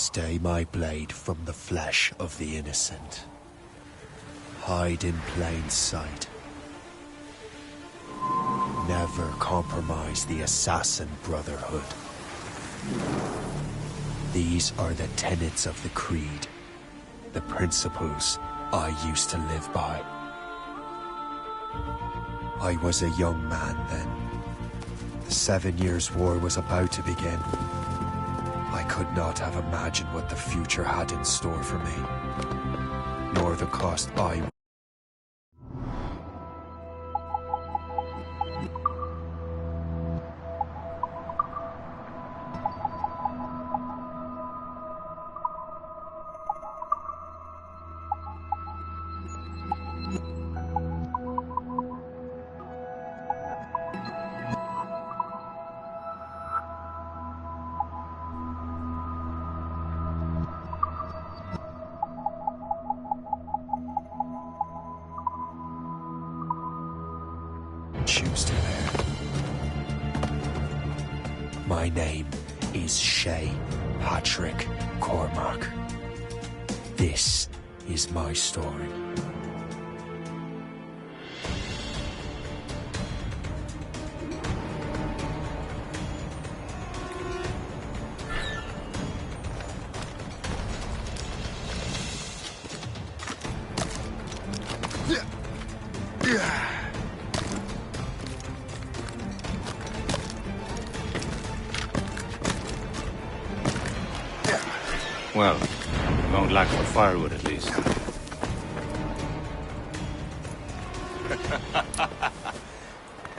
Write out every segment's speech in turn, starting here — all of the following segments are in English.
Stay my blade from the flesh of the innocent. Hide in plain sight. Never compromise the Assassin Brotherhood. These are the tenets of the Creed, the principles I used to live by. I was a young man then. The 7 Years' War was about to begin. I could not have imagined what the future had in store for me, nor the cost I choose to bear. My name is Shay Patrick Cormac. This is my story. Well, we won't lack for firewood at least.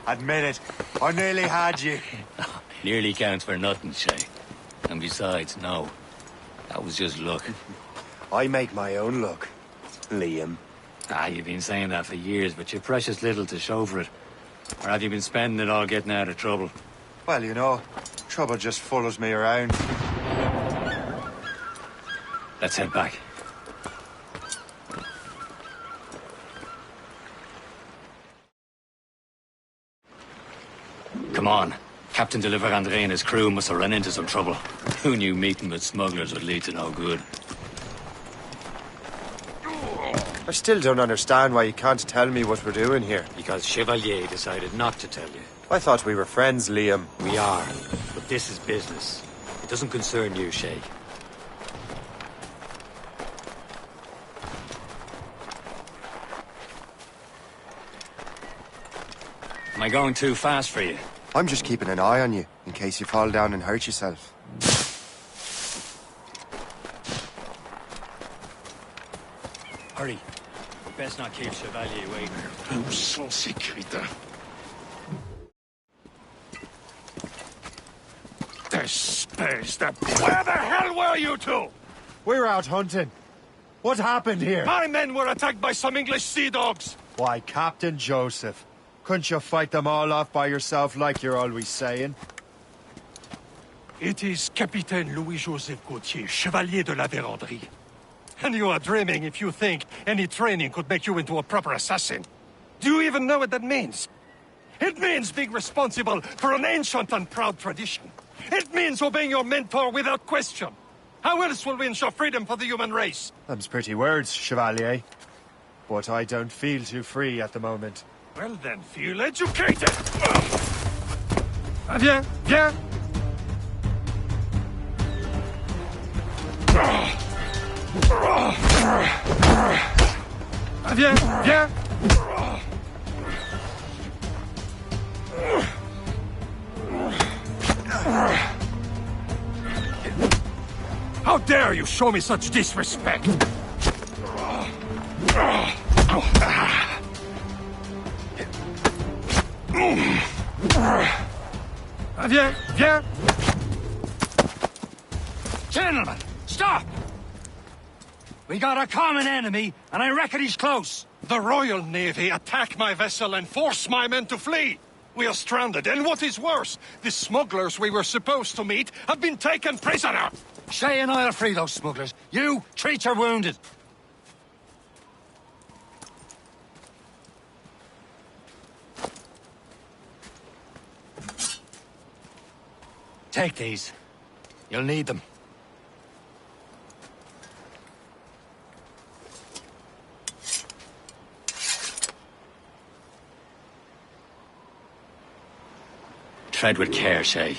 Admit it, I nearly had you. Nearly counts for nothing, Shay. And besides, no. That was just luck. I make my own luck, Liam. You've been saying that for years, but you've precious little to show for it. Or have you been spending it all getting out of trouble? Well, you know, trouble just follows me around. Let's head back. Come on. Captain de Andre and his crew must have run into some trouble. Who knew meeting with smugglers would lead to no good? I still don't understand why you can't tell me what we're doing here. Because Chevalier decided not to tell you. I thought we were friends, Liam. We are, but this is business. It doesn't concern you, Shay. Am I going too fast for you? I'm just keeping an eye on you, in case you fall down and hurt yourself. Hurry. Best not keep Chevalier waiting. Où sont ces crétins? Despise that... Where the hell were you two? We're out hunting. What happened here? My men were attacked by some English sea dogs. Why, Captain Joseph. Couldn't you fight them all off by yourself like you're always saying? It is Capitaine Louis-Joseph Gauthier, Chevalier de la Vérendrye. And you are dreaming if you think any training could make you into a proper assassin. Do you even know what that means? It means being responsible for an ancient and proud tradition. It means obeying your mentor without question. How else will we ensure freedom for the human race? Them's pretty words, Chevalier. But I don't feel too free at the moment. Well then, feel educated! Viens, viens! Viens, viens! How dare you show me such disrespect? Viens, viens! Gentlemen, stop! We got a common enemy, and I reckon he's close. The Royal Navy attack my vessel and force my men to flee. We are stranded, and what is worse, the smugglers we were supposed to meet have been taken prisoner. Shay and I'll free those smugglers. You, treat your wounded. Take these. You'll need them. Tread with care, Shay.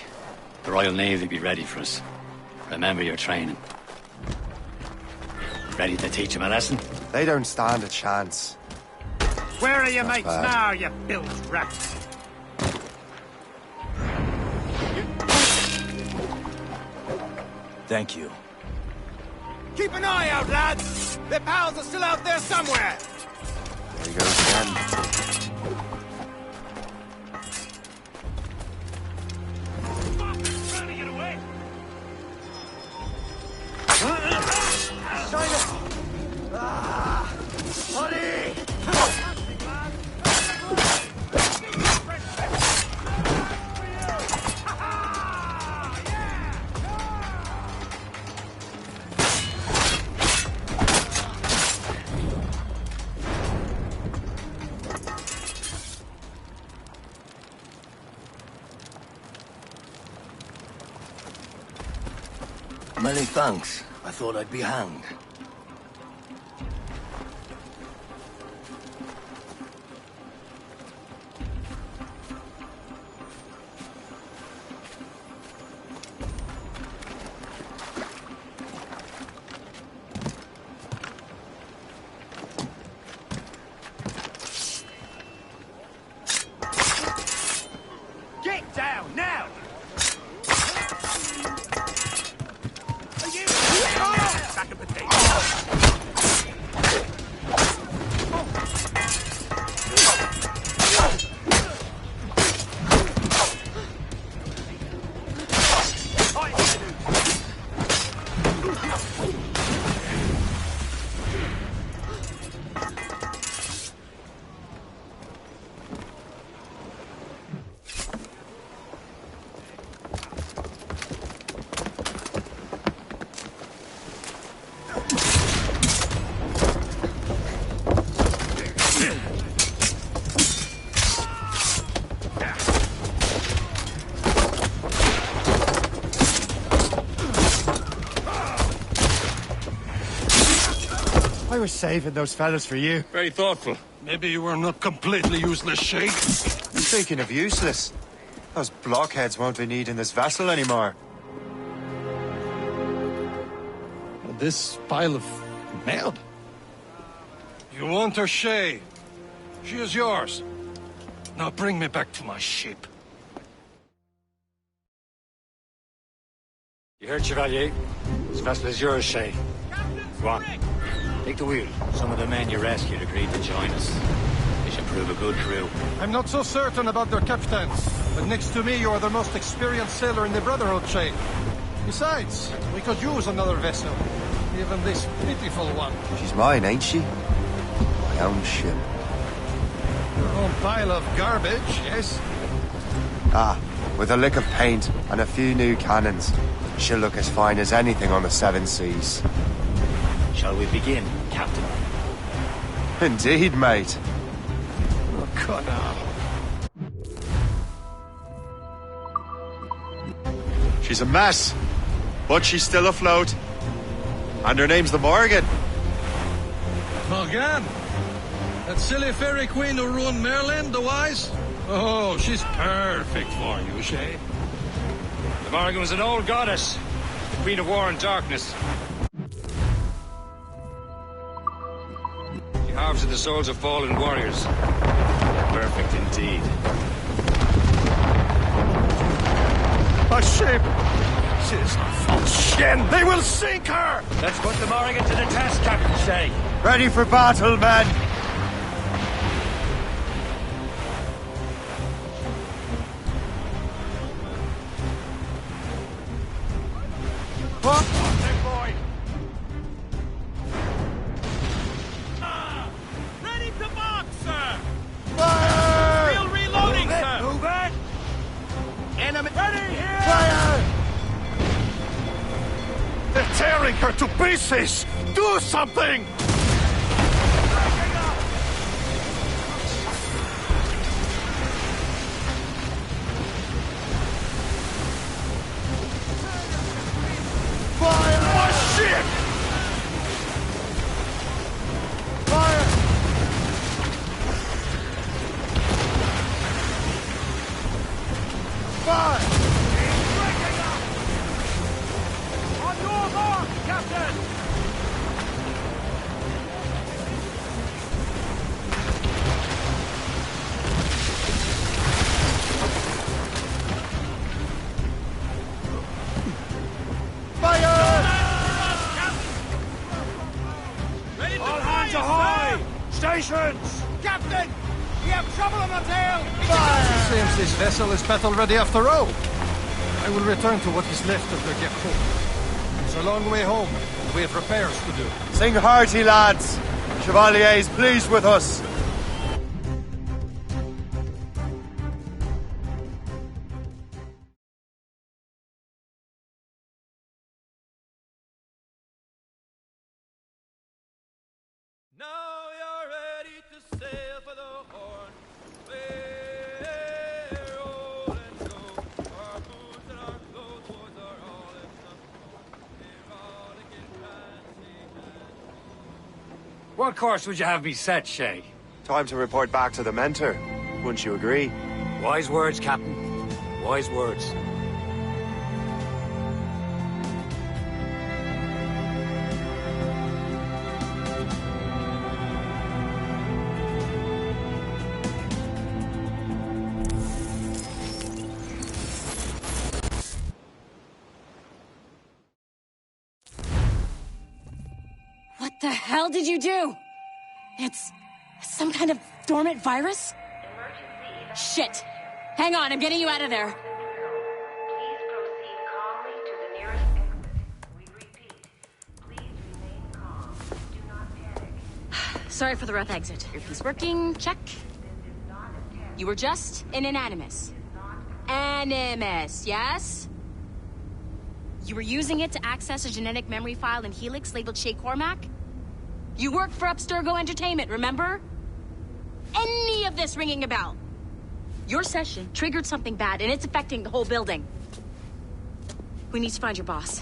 The Royal Navy be ready for us. Remember your training. Ready to teach them a lesson? They don't stand a chance. Where are your Not mates bad. now, you bilge rats? Thank you. Keep an eye out, lads! Their pals are still out there somewhere! There he goes again. Many thanks. I thought I'd be hanged. Get down, now! Are you... Sack of potatoes! I was saving those fellas for you. Very thoughtful. Maybe you were not completely useless, Shay. Speaking of useless, those blockheads won't be needing this vessel anymore. This pile of mail? You want her, Shay? She is yours. Now bring me back to my ship. You heard, Chevalier? This vessel is yours, Shay. Go on. Take the wheel. Some of the men you rescued agreed to join us. They should prove a good crew. I'm not so certain about their captains, but next to me you are the most experienced sailor in the Brotherhood, Shay. Besides, we could use another vessel. Even this pitiful one. She's mine, ain't she? My own ship. Your own pile of garbage, yes? Ah, with a lick of paint and a few new cannons, she'll look as fine as anything on the Seven Seas. Shall we begin, Captain? Indeed, mate. Oh, come now. She's a mess, but she's still afloat. And her name's the Morgan. Morgan? That silly fairy queen who ruined Merlin, the Wise? Oh, she's perfect for you, Shay. The Morgan was an old goddess. The Queen of War and Darkness. She harvested the souls of fallen warriors. Perfect indeed. A ship! She's a false shin! They will sink her! Let's put the Morgan to the test, Captain Shay. Ready for battle, men! Ready to mark, sir! Fire! Still reloading, sir! Move it! Enemy... Ready here! Fire! They're tearing her to pieces! Do something! Fire! My ship! Fire! Fire! Preparations! Captain! We have trouble on our tail! It seems this vessel is battle ready after all. I will return to what is left of the Gekko. It's a long way home, and we have repairs to do. Sing hearty, lads. Chevalier is pleased with us. Now you're ready to sail for the Horn. We're old and go. Our boots and our clothes are all in the erotic and fancy. What course would you have me set, Shay? Time to report back to the mentor. Wouldn't you agree? Wise words, Captain. Wise words. What the hell did you do? It's some kind of dormant virus? Shit! Hang on, I'm getting you out of there. Please proceed calmly to the nearest exit. We repeat, please remain calm. Do not panic. Sorry for the rough exit. Earpiece working, check. This is not a test. You were just an animus. Animus, yes? You were using it to access a genetic memory file in Helix labeled Shay Cormac? You worked for Abstergo Entertainment, remember? Any of this ringing a bell? Your session triggered something bad, and it's affecting the whole building. We need to find your boss.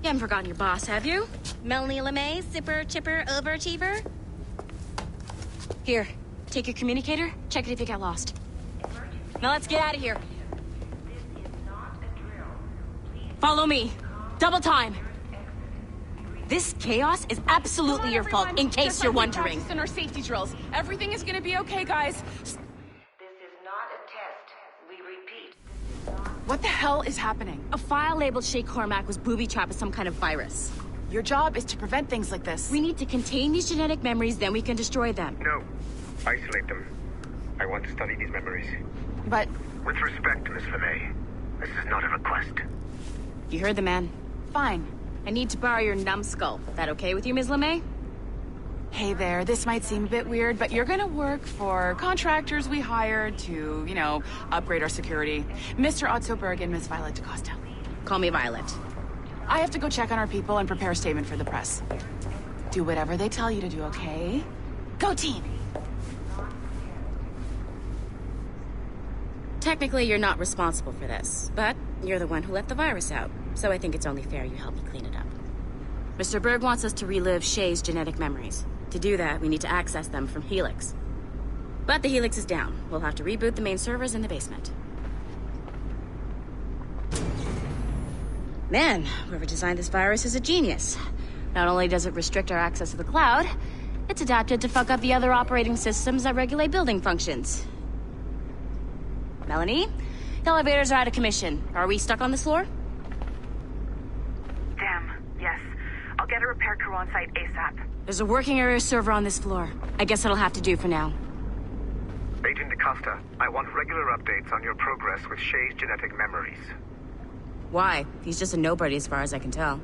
You haven't forgotten your boss, have you? Melanie LeMay, zipper, chipper, overachiever? Here, take your communicator, check it if you got lost. Now let's get out of here. This is not a drill. Please Follow me. Double time. This chaos is absolutely your fault, in case you're wondering. In our safety drills. Everything is gonna be okay, guys. This is not a test. We repeat. What the hell is happening? A file labeled Shay Cormac was booby-trapped with some kind of virus. Your job is to prevent things like this. We need to contain these genetic memories, then we can destroy them. No. Isolate them. I want to study these memories. But With respect, Miss LeMay, this is not a request. You heard the man. fine. I need to borrow your numbskull. That okay with you, Ms. LeMay? Hey there, this might seem a bit weird, but you're gonna work for contractors we hired to, upgrade our security. Mr. Otto Berg and Miss Violet DaCosta. Call me Violet. I have to go check on our people and prepare a statement for the press. Do whatever they tell you to do, okay? Go team! Technically, you're not responsible for this, but you're the one who let the virus out, so I think it's only fair you help me clean it up. Mr. Berg wants us to relive Shay's genetic memories. To do that, we need to access them from Helix. But the Helix is down. We'll have to reboot the main servers in the basement. Man, whoever designed this virus is a genius. Not only does it restrict our access to the cloud, it's adapted to fuck up the other operating systems that regulate building functions. Melanie? The elevators are out of commission. Are we stuck on this floor? Damn, yes. I'll get a repair crew on site ASAP. There's a working area server on this floor. I guess that'll have to do for now. Agent DaCosta, I want regular updates on your progress with Shay's genetic memories. Why? He's just a nobody as far as I can tell.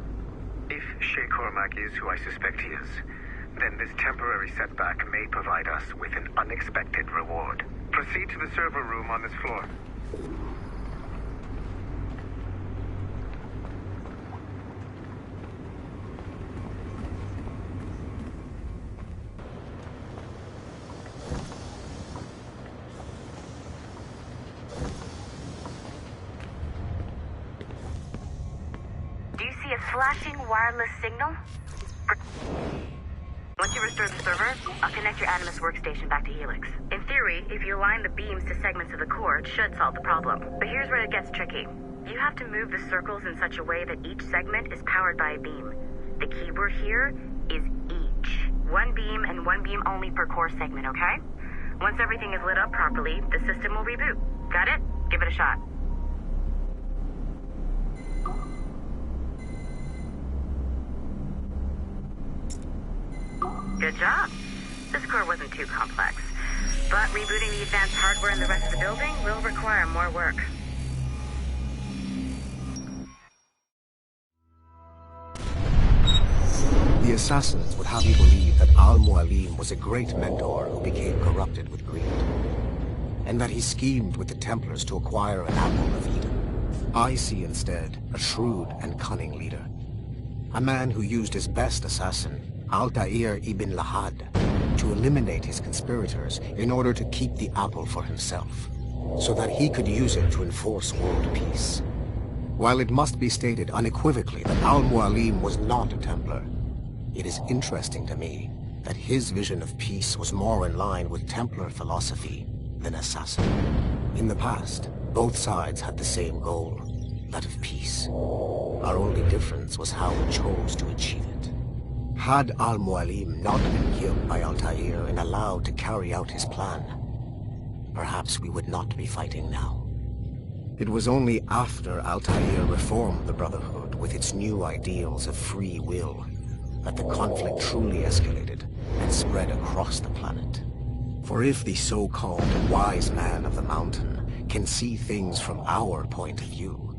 If Shay Cormac is who I suspect he is, then this temporary setback may provide us with an unexpected reward. Proceed to the server room on this floor. Do you see a flashing wireless signal? Once you restore the server, I'll connect your Animus workstation back to Helix. In theory, if you align the beams to segments of the core, it should solve the problem. But here's where it gets tricky. You have to move the circles in such a way that each segment is powered by a beam. The keyword here is each. One beam and one beam only per core segment, okay? Once everything is lit up properly, the system will reboot. Got it? Give it a shot. Good job. This core wasn't too complex. But rebooting the advanced hardware in the rest of the building will require more work. The assassins would have you believe that Al-Mualim was a great mentor who became corrupted with greed, and that he schemed with the Templars to acquire an Apple of Eden. I see instead a shrewd and cunning leader, a man who used his best assassin, Altair ibn Lahad, to eliminate his conspirators in order to keep the apple for himself, so that he could use it to enforce world peace. While it must be stated unequivocally that Al-Mualim was not a Templar, it is interesting to me that his vision of peace was more in line with Templar philosophy than assassin. In the past, both sides had the same goal, that of peace. Our only difference was how we chose to achieve it. Had Al-Mualim not been killed by Altair and allowed to carry out his plan, perhaps we would not be fighting now. It was only after Altair reformed the Brotherhood with its new ideals of free will that the conflict truly escalated and spread across the planet. For if the so-called wise man of the mountain can see things from our point of view,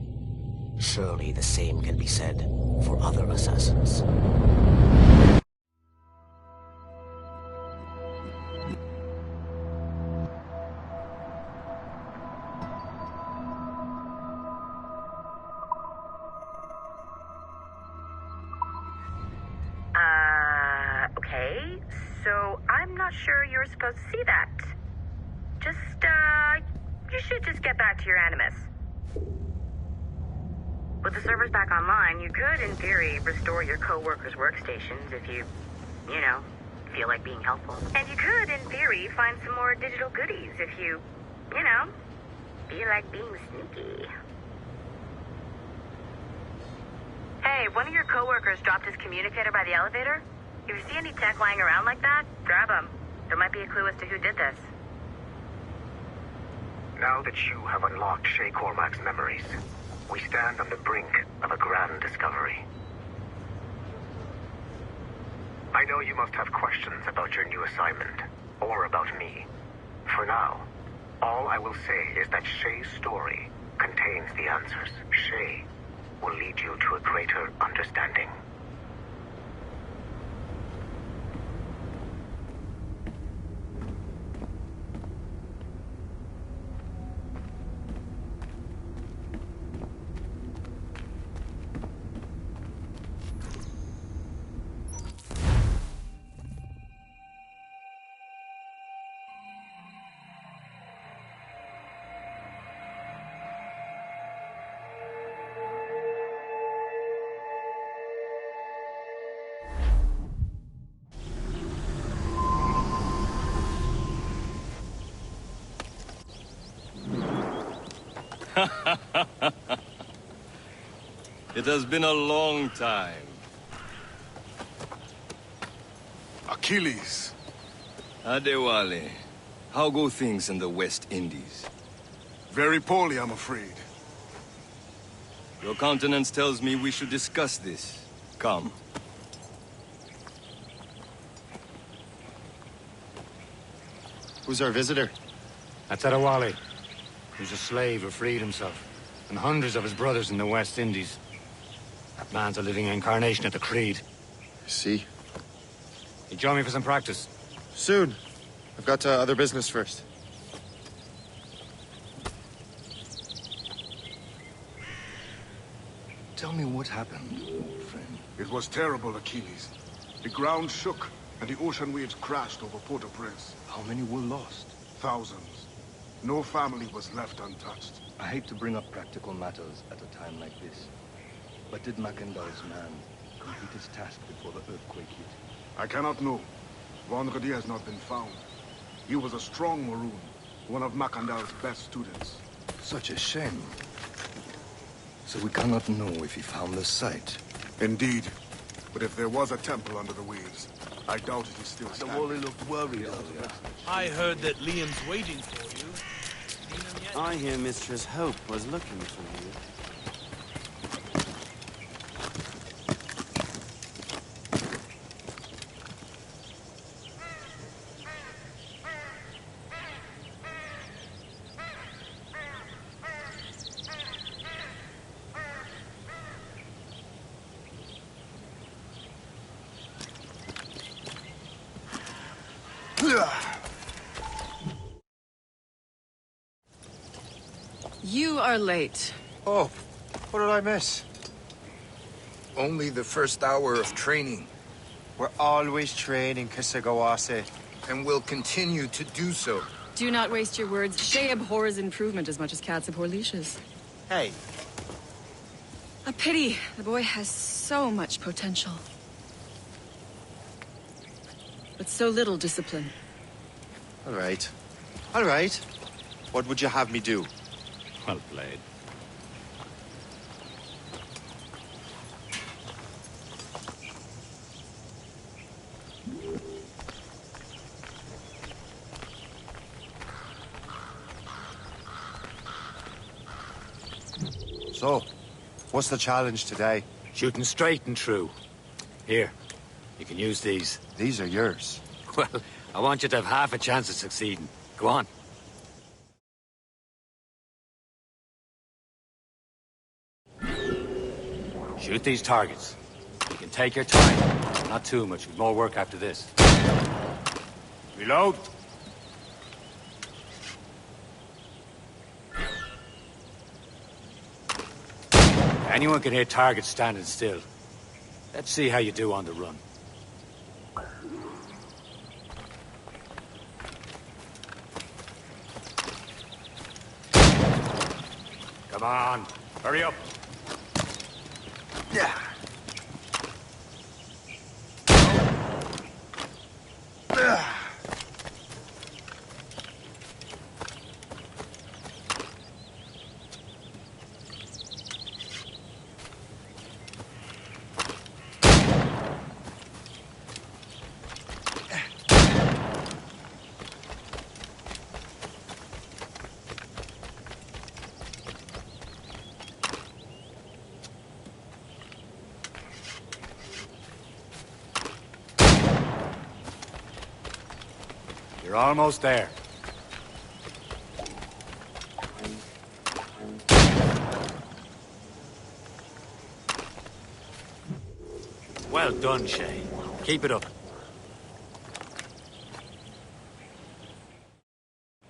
surely the same can be said for other assassins. Okay, so I'm not sure you're supposed to see that. You should just get back to your Animus. With the servers back online, you could, in theory, restore your co-workers' workstations if you feel like being helpful. And you could, in theory, find some more digital goodies if you feel like being sneaky. Hey, one of your co-workers dropped his communicator by the elevator. If you see any tech lying around like that, grab them. There might be a clue as to who did this. Now that you have unlocked Shay Cormac's memories, we stand on the brink of a grand discovery. I know you must have questions about your new assignment, or about me. For now, all I will say is that Shay's story contains the answers. Shay will lead you to a greater understanding. It has been a long time. Achilles. Adewale, how go things in the West Indies? Very poorly, I'm afraid. Your countenance tells me we should discuss this. Come. Who's our visitor? That's Adewale. He's a slave who freed himself, and hundreds of his brothers in the West Indies. That man's a living incarnation of the Creed. I see. You join me for some practice? Soon. I've got other business first. Tell me what happened, old friend. It was terrible, Achilles. The ground shook, and the ocean waves crashed over Port-au-Prince. How many were lost? Thousands. No family was left untouched. I hate to bring up practical matters at a time like this. But did Mackandal's man complete his task before the earthquake hit? I cannot know. Vendredi has not been found. He was a strong Maroon, one of Mackandal's best students. Such a shame. So we cannot know if he found the site. Indeed. But if there was a temple under the waves, I doubt it is still standing. Wally looked worried earlier. I heard that Liam's waiting for you. I hear Mistress Hope was looking for you. are late. Oh, what did I miss? Only the first hour of training. We're always training, Kisagawase. And will continue to do so. Do not waste your words. Shay abhors improvement as much as cats abhor leashes. Hey. A pity. The boy has so much potential. But so little discipline. All right. All right. What would you have me do? Well played. So, what's the challenge today? Shooting straight and true. Here, you can use these. These are yours. Well, I want you to have half a chance of succeeding. Go on. Shoot these targets. You can take your time. Not too much. We've more work after this. Reload. Anyone can hit targets standing still. Let's see how you do on the run. Come on, hurry up. Yeah. You're almost there. Well done, Shay. Keep it up.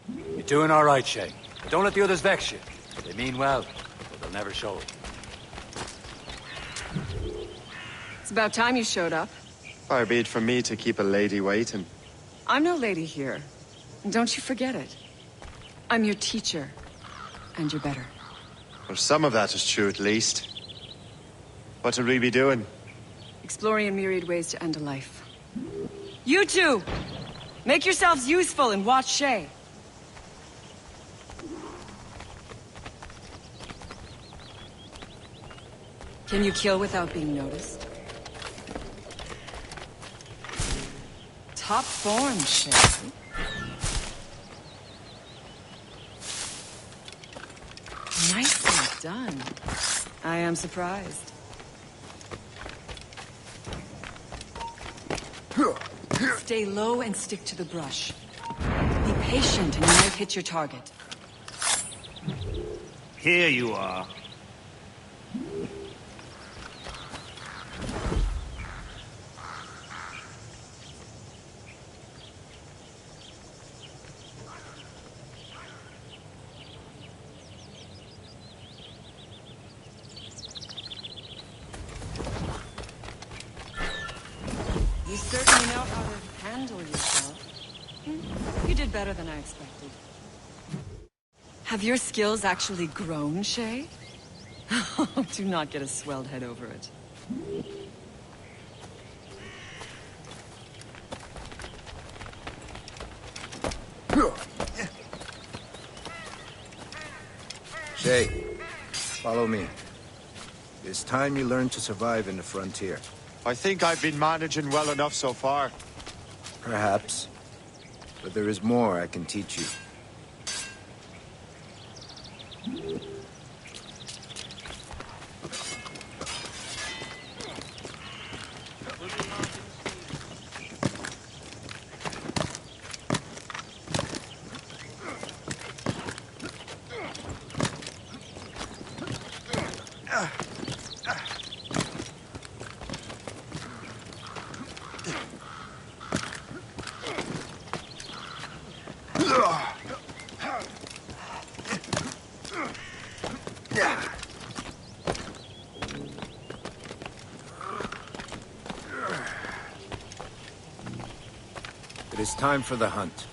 You're doing all right, Shay. Don't let the others vex you. They mean well, but they'll never show it. It's about time you showed up. Far be it from me to keep a lady waiting. I'm no lady here. And don't you forget it. I'm your teacher. And you're better. Well, some of that is true at least. What would we be doing? Exploring a myriad ways to end a life. You two! Make yourselves useful and watch Shay. Can you kill without being noticed? Top form, Shay. Nicely done. I am surprised. Stay low and stick to the brush. Be patient and you might hit your target. Here you are. You certainly know how to handle yourself. You did better than I expected. Have your skills actually grown, Shay? Do not get a swelled head over it. Shay, follow me. It's time you learn to survive in the frontier. I think I've been managing well enough so far. Perhaps. But there is more I can teach you. It is time for the hunt.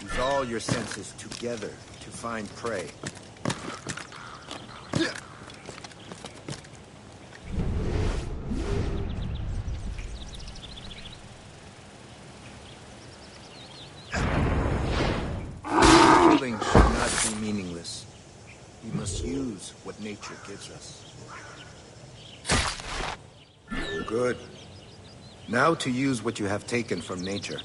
Use all your senses together to find prey. Killing should not be meaningless. We must use what nature gives us. Good. Now to use what you have taken from nature.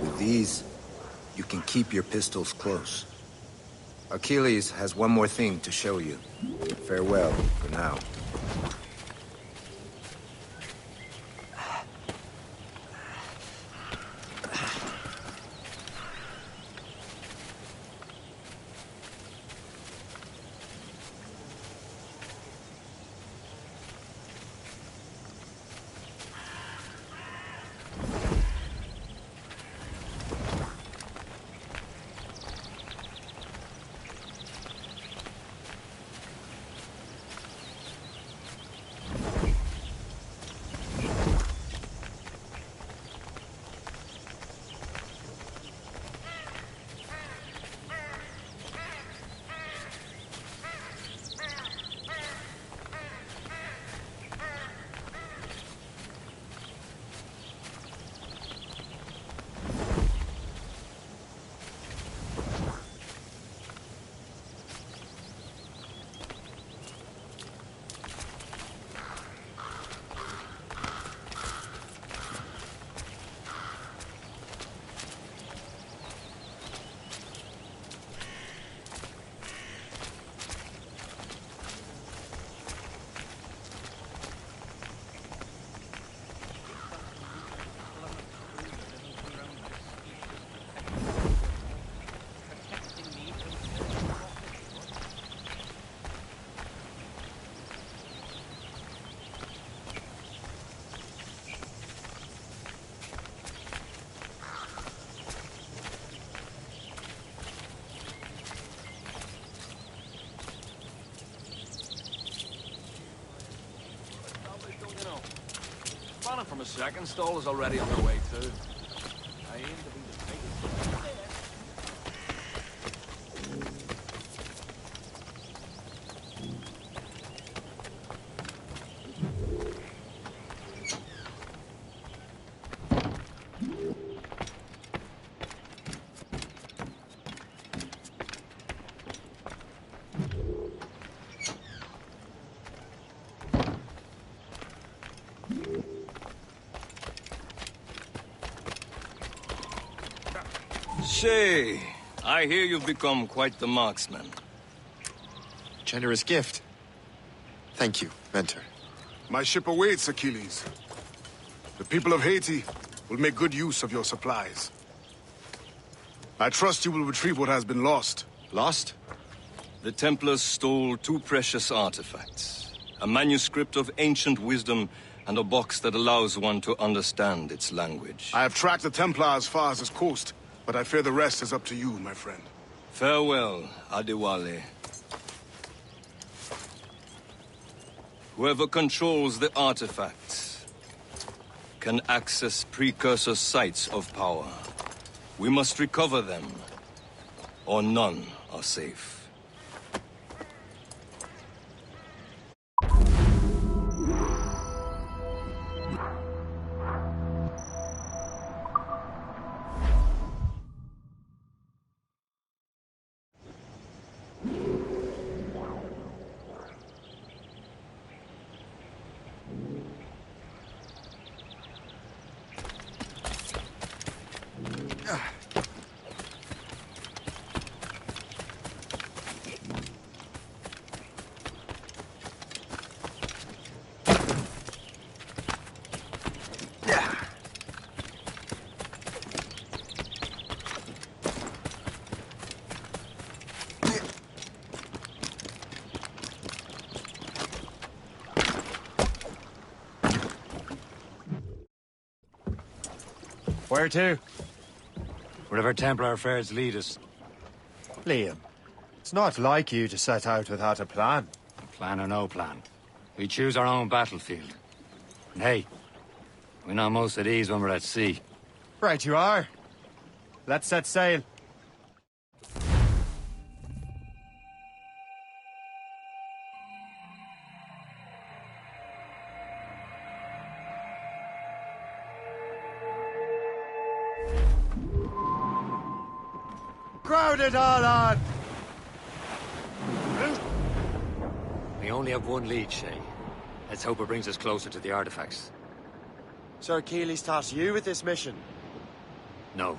With these, you can keep your pistols close. Achilles has one more thing to show you. Farewell for now. Spawning from a second stall is already on their way too. I aim to be the biggest. Shay, I hear you've become quite the marksman. Generous gift. Thank you, Mentor. My ship awaits, Achilles. The people of Haiti will make good use of your supplies. I trust you will retrieve what has been lost. Lost? The Templars stole two precious artifacts. A manuscript of ancient wisdom and a box that allows one to understand its language. I have tracked the Templar as far as this coast, but I fear the rest is up to you, my friend. Farewell, Adewale. Whoever controls the artifacts can access precursor sites of power. We must recover them, or none are safe. Where to? Wherever Templar affairs lead us. Liam, it's not like you to set out without a plan. Plan or no plan. We choose our own battlefield. And hey, we know most of these when we're at sea. Right you are. Let's set sail. Crowd it all on! We only have one lead, Shay. Let's hope it brings us closer to the artifacts. Sir Achilles tasked you with this mission. No.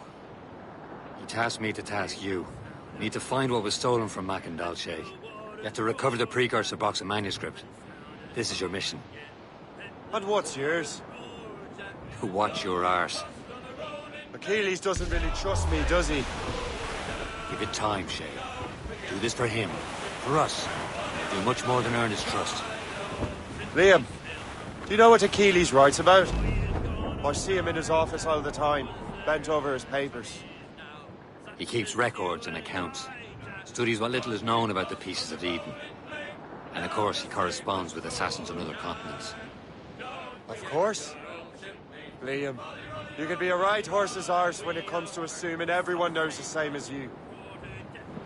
He tasked me to task you. You need to find what was stolen from Mackandal, Shay. You have to recover the precursor box of manuscript. This is your mission. And what's yours? To watch your arse. Achilles doesn't really trust me, does he? Give it time, Shay. Do this for him. For us. Do much more than earn his trust. Liam, do you know what Achilles writes about? I see him in his office all the time, bent over his papers. He keeps records and accounts. Studies what little is known about the Pieces of Eden. And of course, he corresponds with assassins on other continents. Of course. Liam, you can be a right horse's arse when it comes to assuming everyone knows the same as you.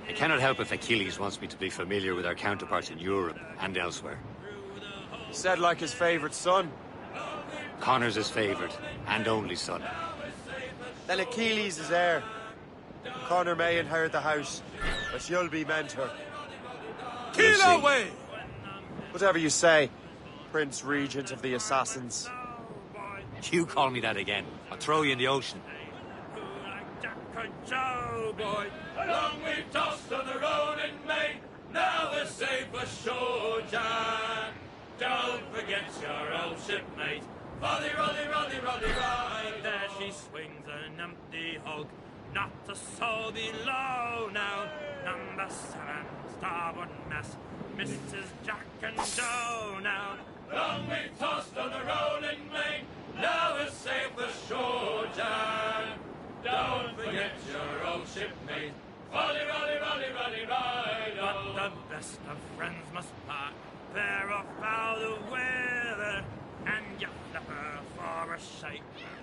I cannot help if Achilles wants me to be familiar with our counterparts in Europe and elsewhere. Said like his favorite son. Connor's his favorite and only son. Then Achilles is heir. Connor may inherit the house, but you'll be mentor. Kill away! Whatever you say, Prince Regent of the Assassins. You call me that again, I'll throw you in the ocean. Joe, boy, along we tossed on the road in May. Now we're safe ashore, John. Don't forget your old shipmate. Roddy, Roddy, Roddy, Roddy, right there she swings an empty hog. Not a soul below now. Number 7, starboard mess. Mrs. Jack and Joe now. Long we tossed on the rolling main. Now we're safe ashore, John. Don't forget your old shipmate. Roddy, Roddy, Roddy, Roddy, right. But the best of friends must part. Fair or foul the weather. And you flipper for a shake.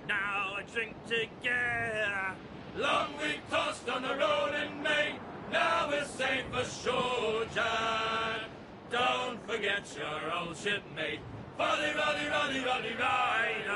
Now I drink together. Long we tossed on the road in May. Now we're safe ashore, John. Don't forget your old shipmate. Roddy, Roddy, Roddy, Roddy, right.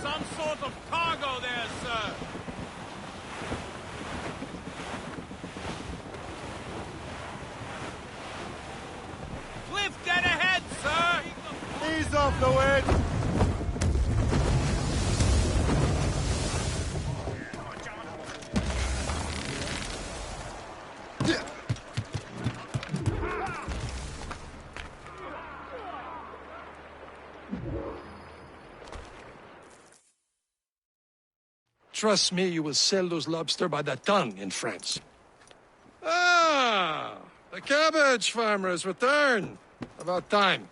Some sort of cargo there, sir. Cliff, dead ahead, sir! Ease off the wind! Trust me, you will sell those lobster by the ton in France. Ah, the cabbage farmers return. About time.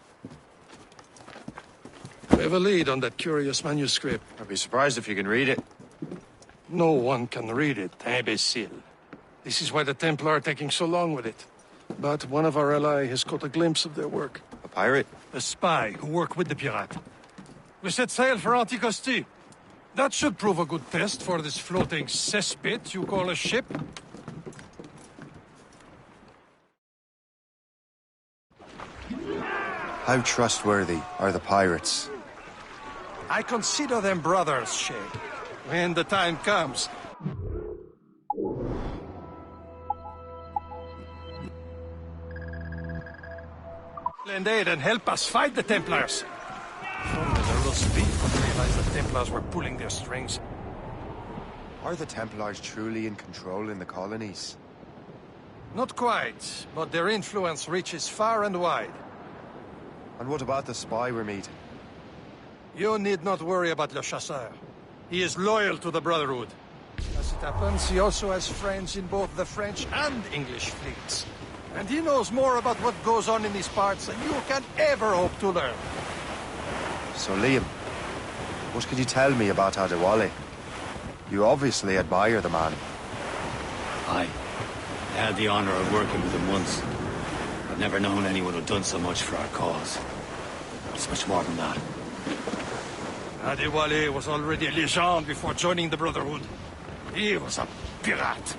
We have a lead on that curious manuscript. I'd be surprised if you can read it. No one can read it, imbecile. This is why the Templar are taking so long with it. But one of our allies has caught a glimpse of their work. A pirate? A spy who worked with the pirate. We set sail for Anticosti. That should prove a good test for this floating cesspit you call a ship. How trustworthy are the pirates? I consider them brothers, Shay. When the time comes. Lend aid and help us fight the Templars. Only the roast beef would realize the Templars were pulling their strings. Are the Templars truly in control in the colonies? Not quite, but their influence reaches far and wide. And what about the spy we're meeting? You need not worry about Le Chasseur. He is loyal to the Brotherhood. As it happens, he also has friends in both the French and English fleets. And he knows more about what goes on in these parts than you can ever hope to learn. So, Liam, what can you tell me about Adewale? You obviously admire the man. I had the honor of working with him once. I've never known anyone who'd done so much for our cause. It's much more than that. Adewale was already a legend before joining the Brotherhood. He was a pirate.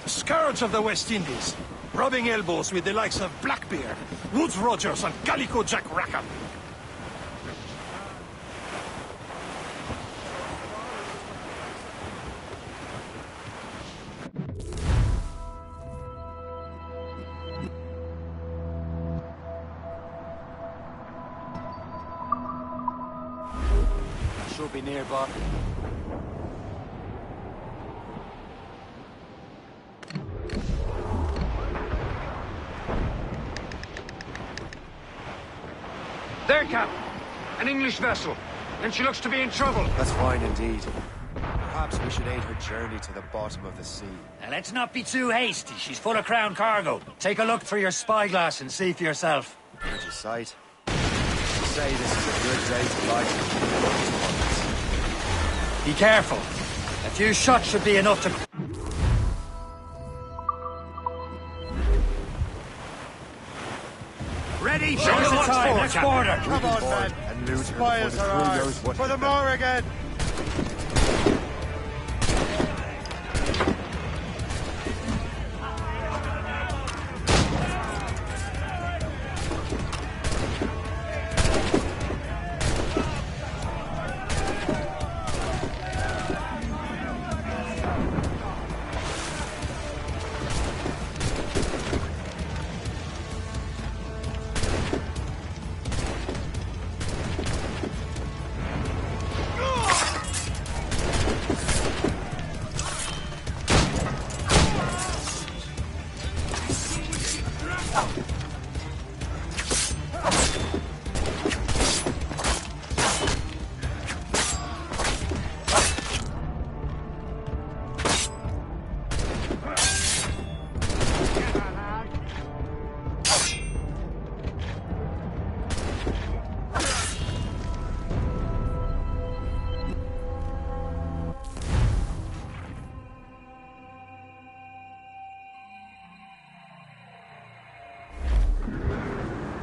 The scourge of the West Indies. Rubbing elbows with the likes of Blackbeard, Woodes Rogers, and Calico Jack Rackham. Should be nearby. There, Cap. An English vessel. And she looks to be in trouble. That's fine indeed. Perhaps we should aid her journey to the bottom of the sea. Now, let's not be too hasty. She's full of Crown cargo. Take a look through your spyglass and see for yourself. There's your sight. You say this is a good day to light it. Be careful. A few shots should be enough to... Ready? Show us the time. Let's border. Come on, man. And loot her Spies before the are crew ours. knows what For the hit them. Morrigan!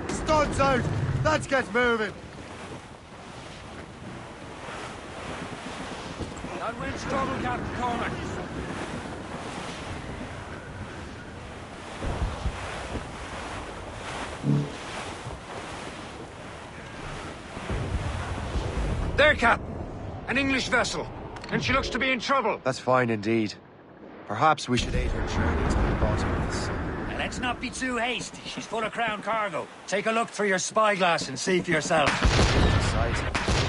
Studs out! Let's get moving! That wind's trouble, Captain Cormac. There, Cap. An English vessel. And she looks to be in trouble. That's fine indeed. Perhaps we should aid her journey to the bottom of the sea. Now, let's not be too hasty. She's full of Crown cargo. Take a look through your spyglass and see for yourself. Sight.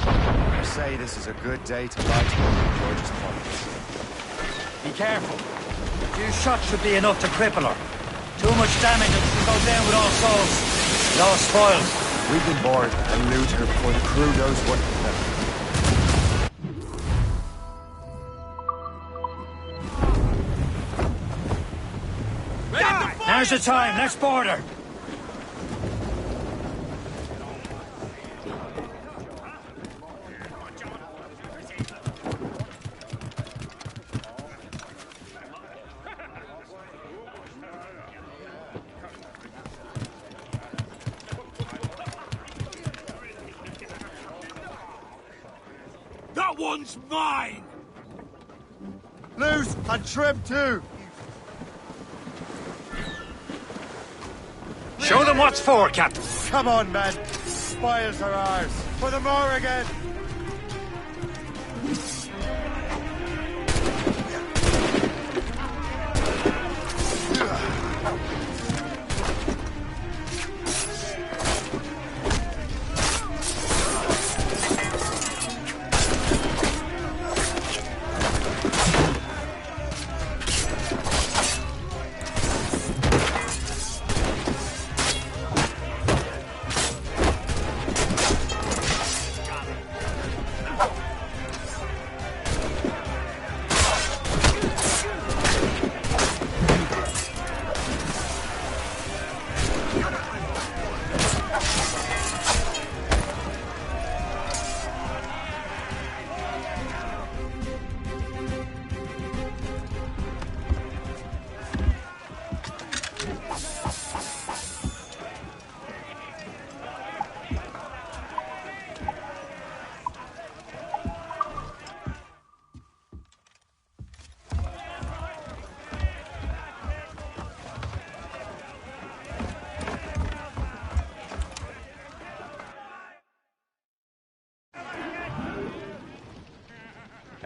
I say this is a good day to light George's Point. Be careful. A few shots should be enough to cripple her. Too much damage and she'll go down with all souls. It all spoils. We can board and loot her before the crew knows what hit them. Now's the time. Let's board her. That one's mine! Loose and trim too! Show them what's for, Captain. Come on, men. Spoils are ours. For the Morrigan!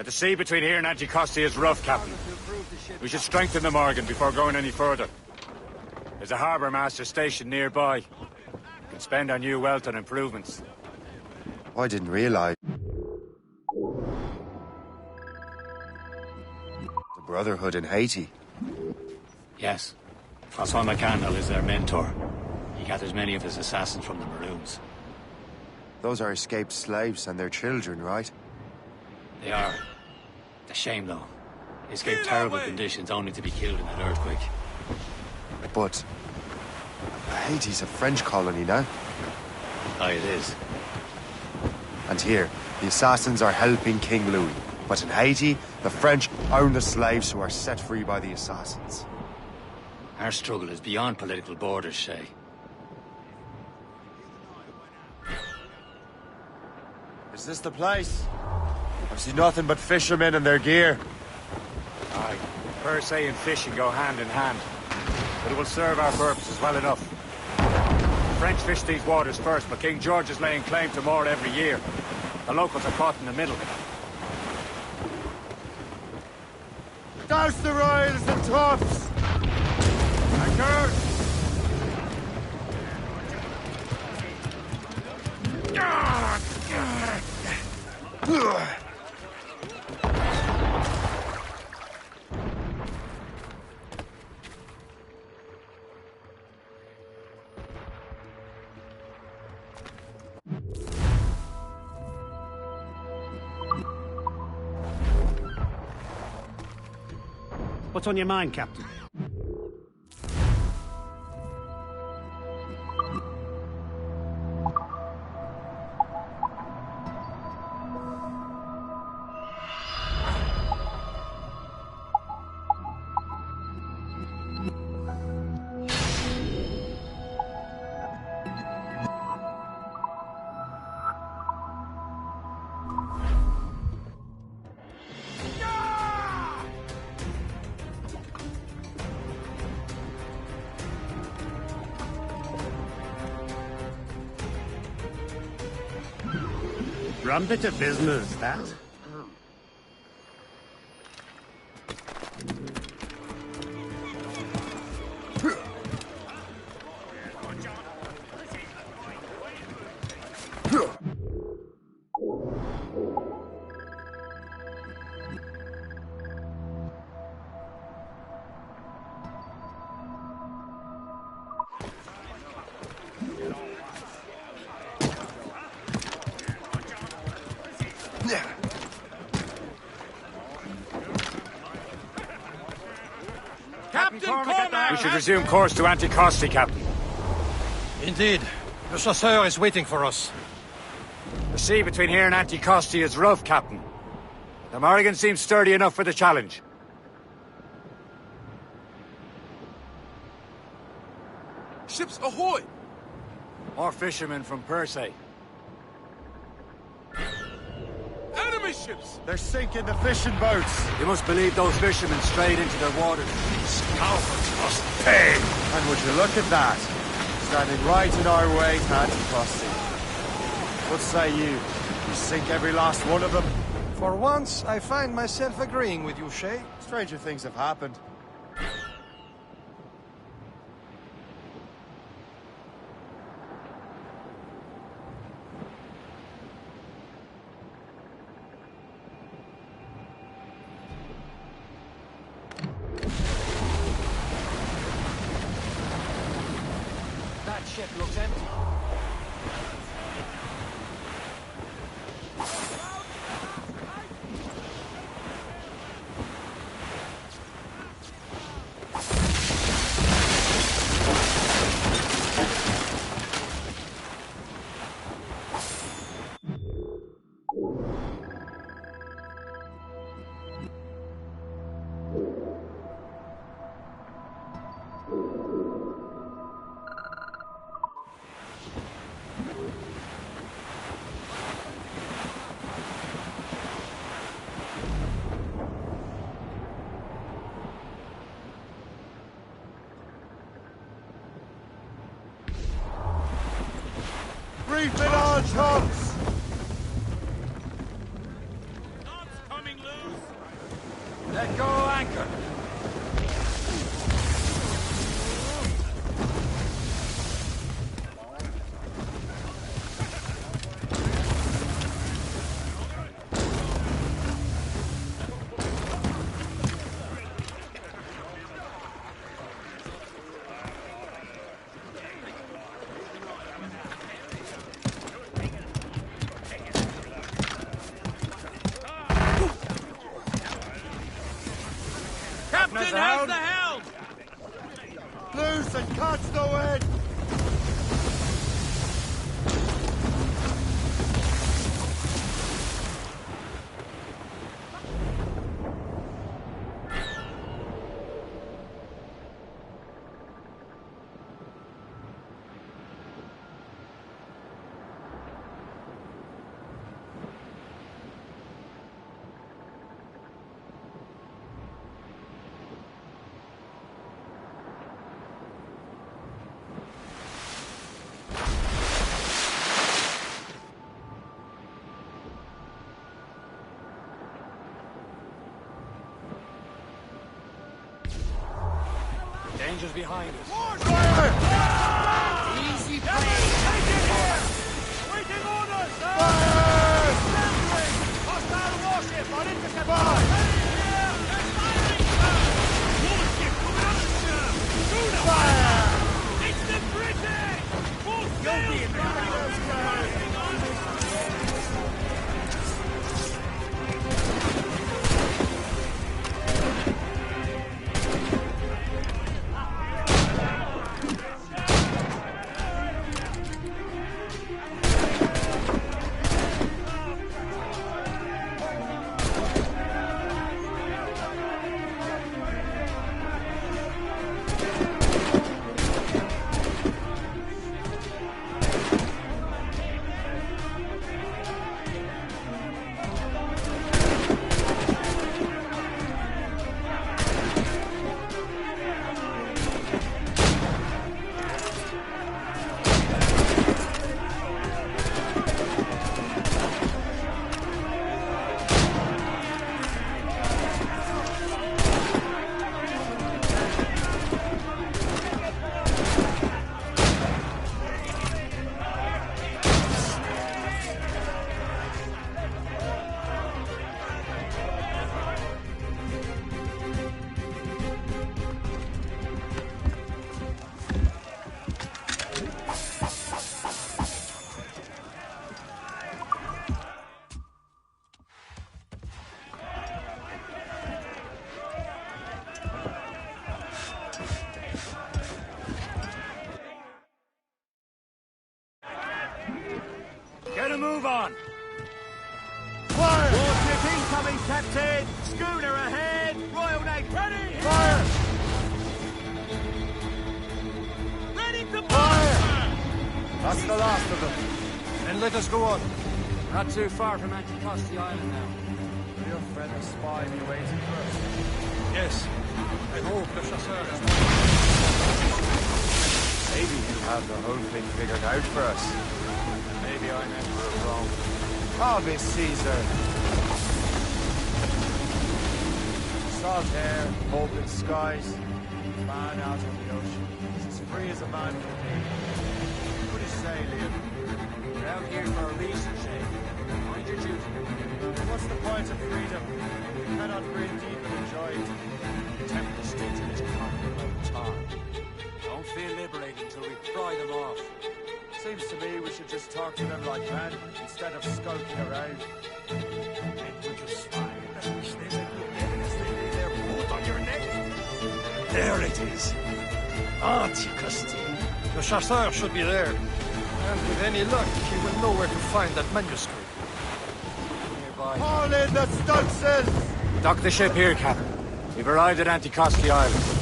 The sea between here and Anticosti is rough, Captain. We should strengthen the Morrigan before going any further. There's a harbour master stationed nearby. We can spend our new wealth on improvements. I didn't realize. The Brotherhood in Haiti. Yes. Francois McCandle is their mentor. He gathers many of his assassins from the Maroons. Those are escaped slaves and their children, right? They are. It's a shame, though. They escaped terrible conditions only to be killed in an earthquake. But Haiti's a French colony now. Aye, it is. And here, the assassins are helping King Louis. But in Haiti, the French own the slaves who are set free by the assassins. Our struggle is beyond political borders, Shay. Is this the place? I see nothing but fishermen and their gear. Aye. Per se and fishing go hand in hand. But it will serve our purposes well enough. The French fish these waters first, but King George is laying claim to more every year. The locals are caught in the middle. Douse the royals and tops! Anchor! What's on your mind, Captain? Rum bit of business, that. We should resume course to Anticosti, Captain. Indeed. The chasseur is waiting for us. The sea between here and Anticosti is rough, Captain. The Morrigan seems sturdy enough for the challenge. Ships ahoy! More fishermen from Persay. Enemy English ships! They're sinking the fishing boats. You must believe those fishermen strayed into their waters. Scoundrels must pay! And would you look at that? Standing right in our way to Antitrust. What say you? You sink every last one of them? For once, I find myself agreeing with you, Shay. Stranger things have happened. That ship looks empty. Reef it on, chumps! Knots coming loose! Let go anchor. Captain has the helm! Loose and catch the wind! Danger's behind us. Easy play! Take it here! Waiting orders! Hostile warship on intercept! Warship coming up! Fire! It's the British! Full sail! Get a move on! Fire! Warship incoming, Captain! Schooner ahead! Royal Navy! Ready! Fire! Ready to Fire! fire! That's the last of them. Then let us go on. Not too far from Anticosti Island now. Will your friend the spy be waiting for us? Yes. I hope the chasseur is... Maybe he'll have the whole thing figured out for us. Maybe I'm Emperor wrong. Ave Caesar! Salt air, open skies, man out on the ocean. It's as free as a man can be. What do you say, Liam? We're out here for a reason, Shay. Mind your duty. What's the point of freedom? We cannot breathe deep and enjoy it. The Templar state in its conquerable tar. Don't feel liberated until we pry them off. Seems to me we should just talk to them like men, instead of skulking around. And would you smile as we stay at your head as they lay their boot on your neck? There it is. Anticosti. The chasseur should be there. And with any luck, he will know where to find that manuscript. Nearby. Haul in the Stutzes! Dock the ship here, Captain. We've arrived at Anticosti Island.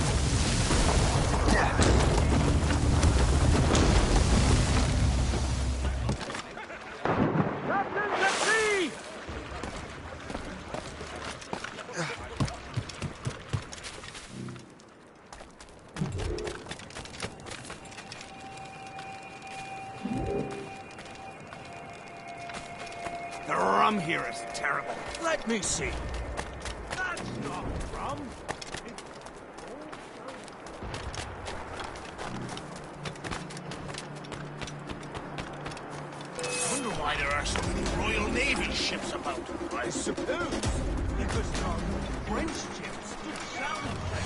The rum here is terrible. Let me see. That's not rum. I wonder why there are so many Royal Navy ships about. I suppose because there are French ships to challenge them.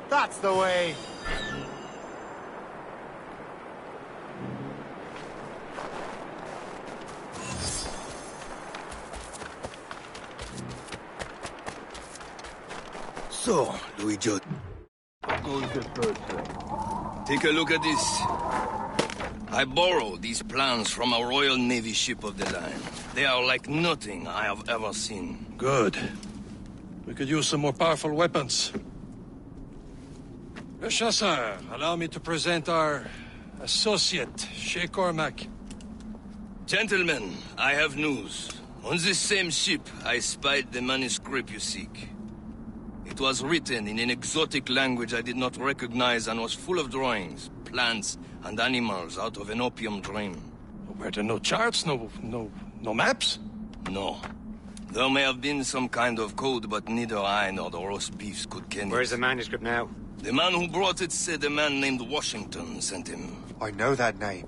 That's the way! So, Luigi. Take a look at this. I borrowed these plans from a Royal Navy ship of the line. They are like nothing I have ever seen. Good. We could use some more powerful weapons. Le Chasseur, allow me to present our associate, Shay Cormac. Gentlemen, I have news. On this same ship, I spied the manuscript you seek. It was written in an exotic language I did not recognize and was full of drawings, plants, and animals out of an opium dream. Were there no charts, no maps? No. There may have been some kind of code, but neither I nor the roast beefs could ken it. Where's the manuscript now? The man who brought it said a man named Washington sent him. I know that name.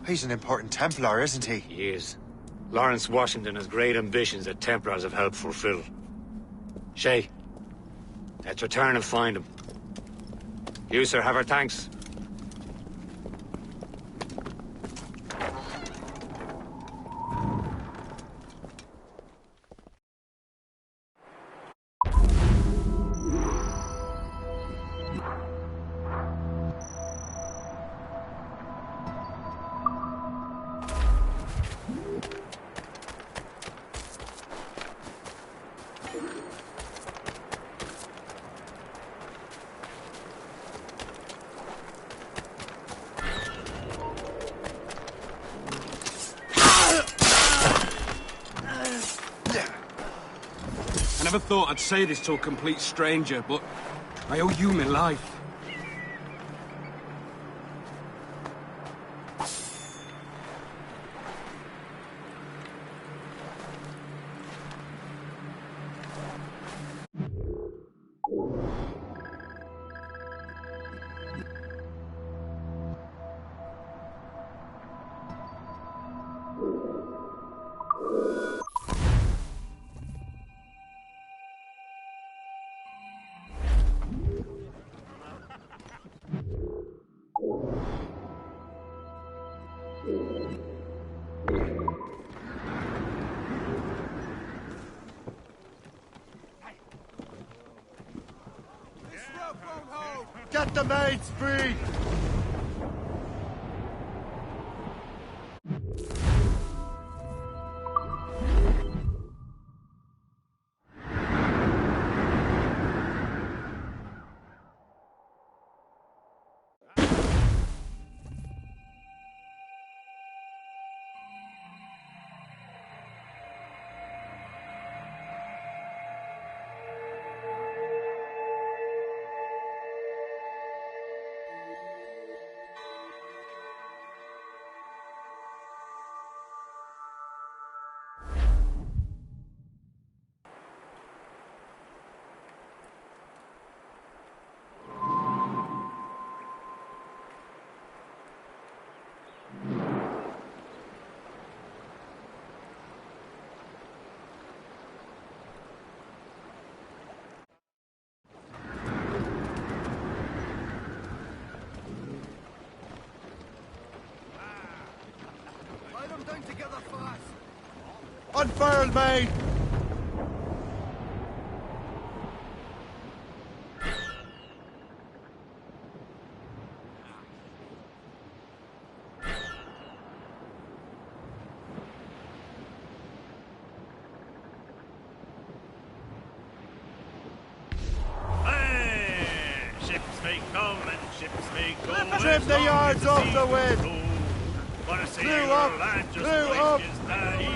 He's an important Templar, isn't he? He is. Lawrence Washington has great ambitions that Templars have helped fulfill. Shay, let's return and find him. You, sir, have our thanks. I never thought I'd say this to a complete stranger, but I owe you my life. Get the maids free! Unfurl, mate! Ships may come and ships may go. Trim the yards off the wind! Wanna see Crew your up! land just Crew like up! his daddy.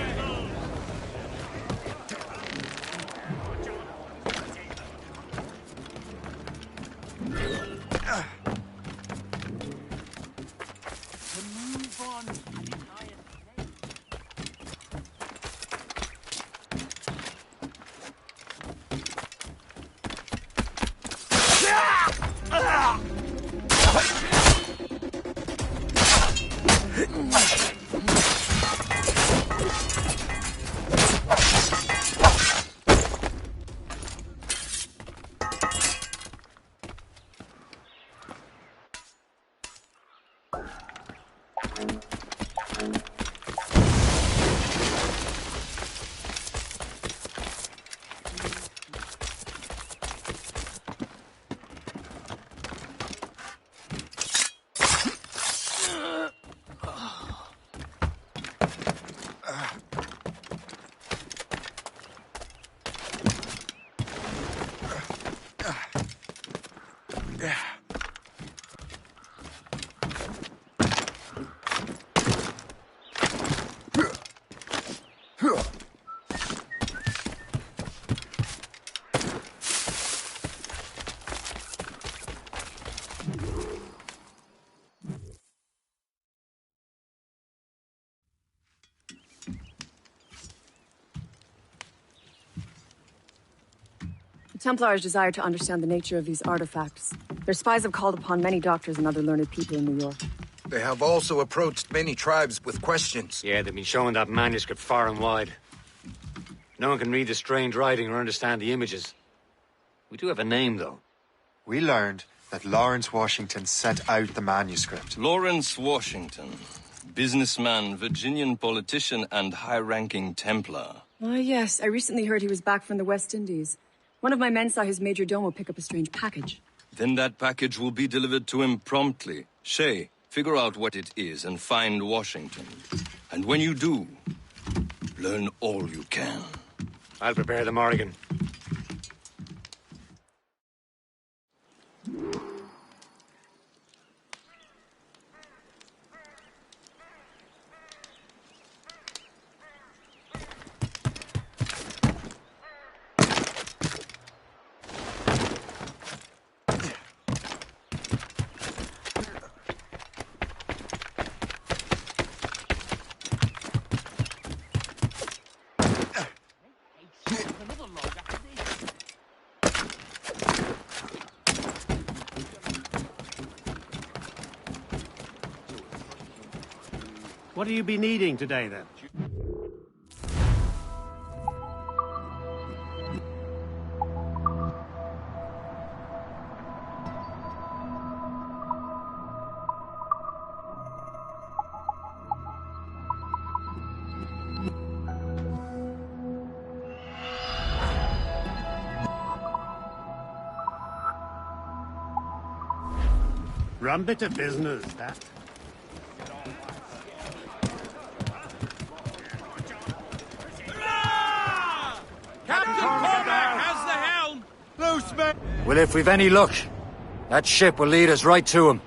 The Templars desire to understand the nature of these artifacts. Their spies have called upon many doctors and other learned people in New York. They have also approached many tribes with questions. Yeah, they've been showing that manuscript far and wide. No one can read the strange writing or understand the images. We do have a name, though. We learned that Lawrence Washington sent out the manuscript. Lawrence Washington. Businessman, Virginian politician, and high-ranking Templar. Ah, yes. I recently heard he was back from the West Indies. One of my men saw his major domo pick up a strange package. Then that package will be delivered to him promptly. Shay, figure out what it is and find Washington. And when you do, learn all you can. I'll prepare the Morrigan. What do you be needing today, then? Rum bit of business, that. Captain Cormac has the helm! Loose, men! Well, if we've any luck, that ship will lead us right to him.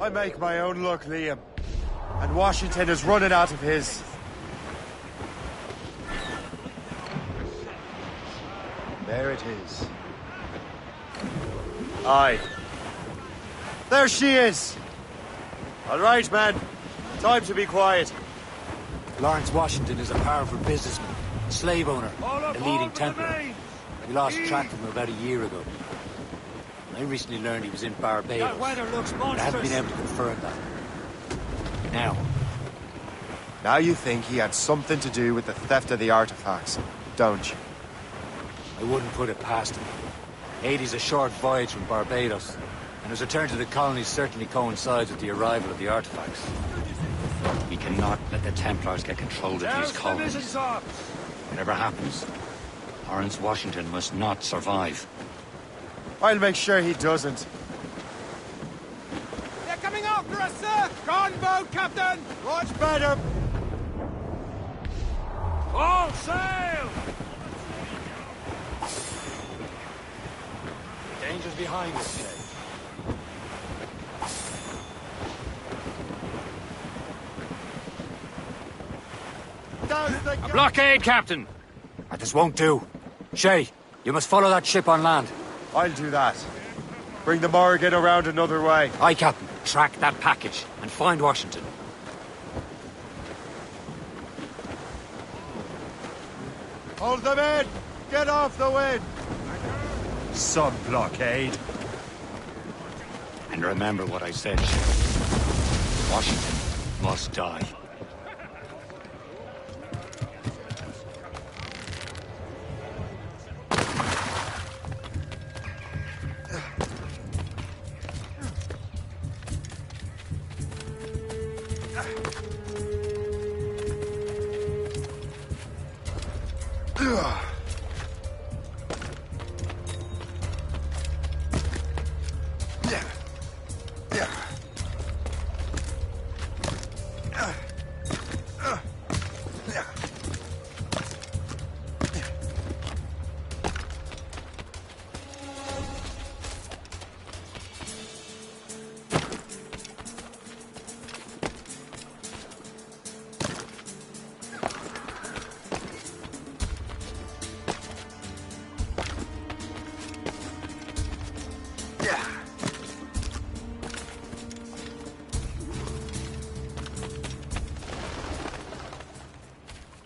I make my own luck, Liam. And Washington is running out of his. There it is. Aye. There she is! All right, man. Time to be quiet. Lawrence Washington is a powerful businessman, a slave owner, a leading Templar. We lost track of him about a year ago. I recently learned he was in Barbados. That weather looks monstrous. But I haven't been able to confirm that. Now you think he had something to do with the theft of the artifacts, don't you? I wouldn't put it past him. Haiti's a short voyage from Barbados, and his return to the colonies certainly coincides with the arrival of the artifacts. We cannot let the Templars get control of these colonies. Whatever happens, Lawrence Washington must not survive. I'll make sure he doesn't. They're coming after us, sir! Gunboat, Captain! Much better! All sail! Danger's behind us, Shay. A blockade, Captain! This won't do. Shay, you must follow that ship on land. I'll do that. Bring the Morrigan around another way. Aye, Captain. Track that package and find Washington. Hold them in! Get off the wind! Some blockade. And remember what I said, Shay. Washington must die.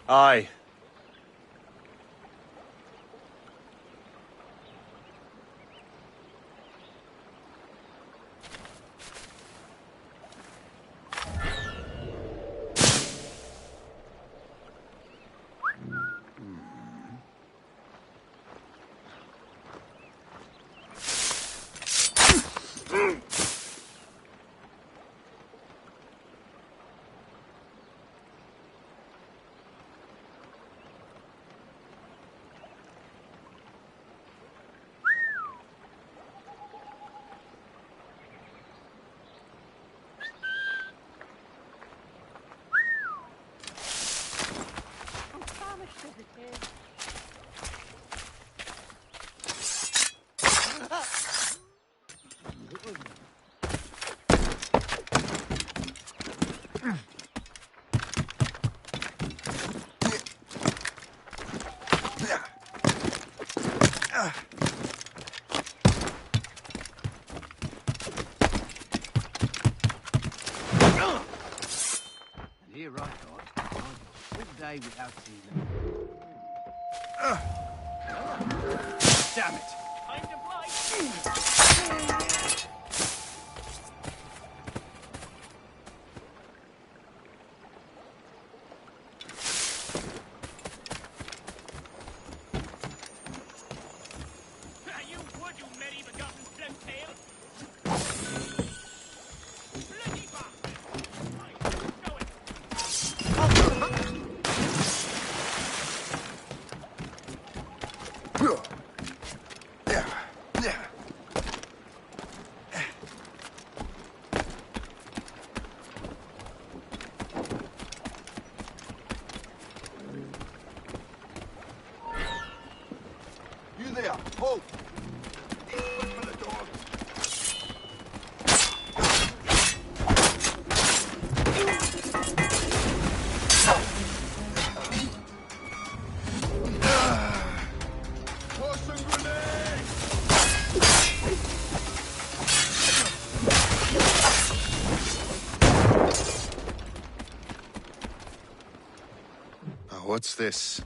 Aye. Here I thought, all day without seeing them. Damn it! Time to fly! You would, you medieval-gotten flimtail! Bloody bastard! I know it! Pull! Open the door! What's this?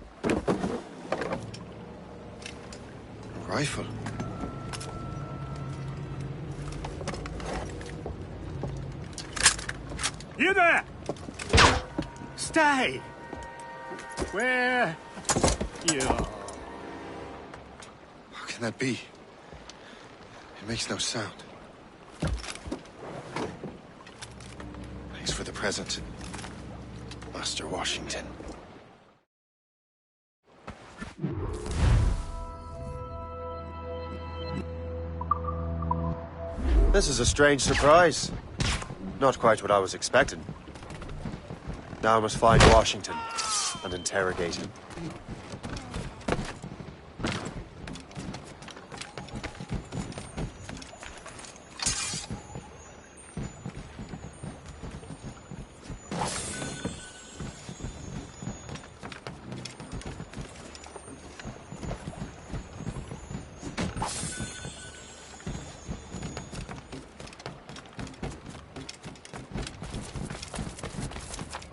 A rifle? You there! Stay! Where? You... How can that be? It makes no sound. Thanks for the present, Master Washington. This is a strange surprise. Not quite what I was expecting. Now I must find Washington and interrogate him.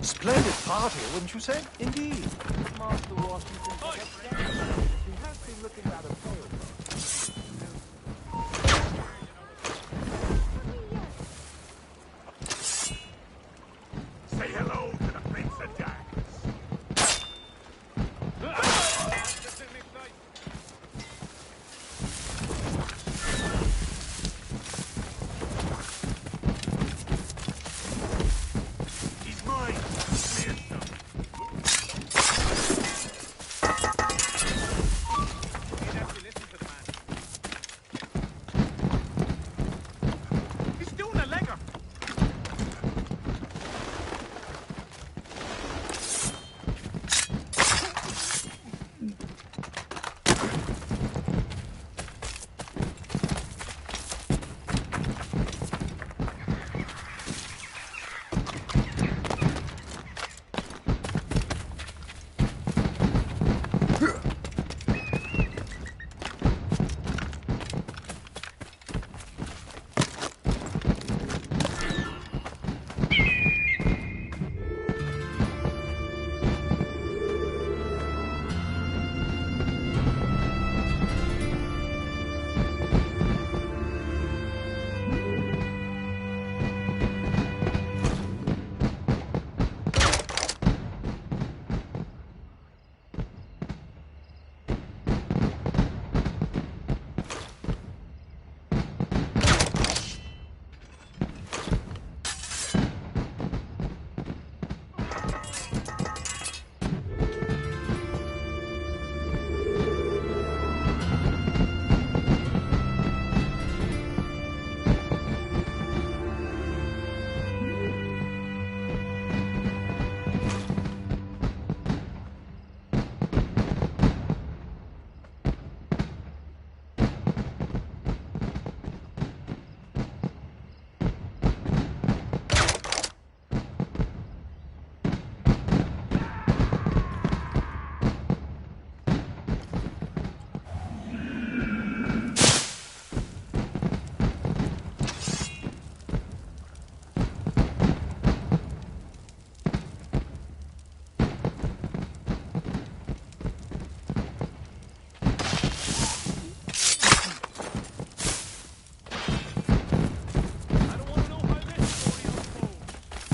Splendid party, wouldn't you say? Indeed. Master Washington he has been looking rather pale. Say hello to the Prince of Darkness.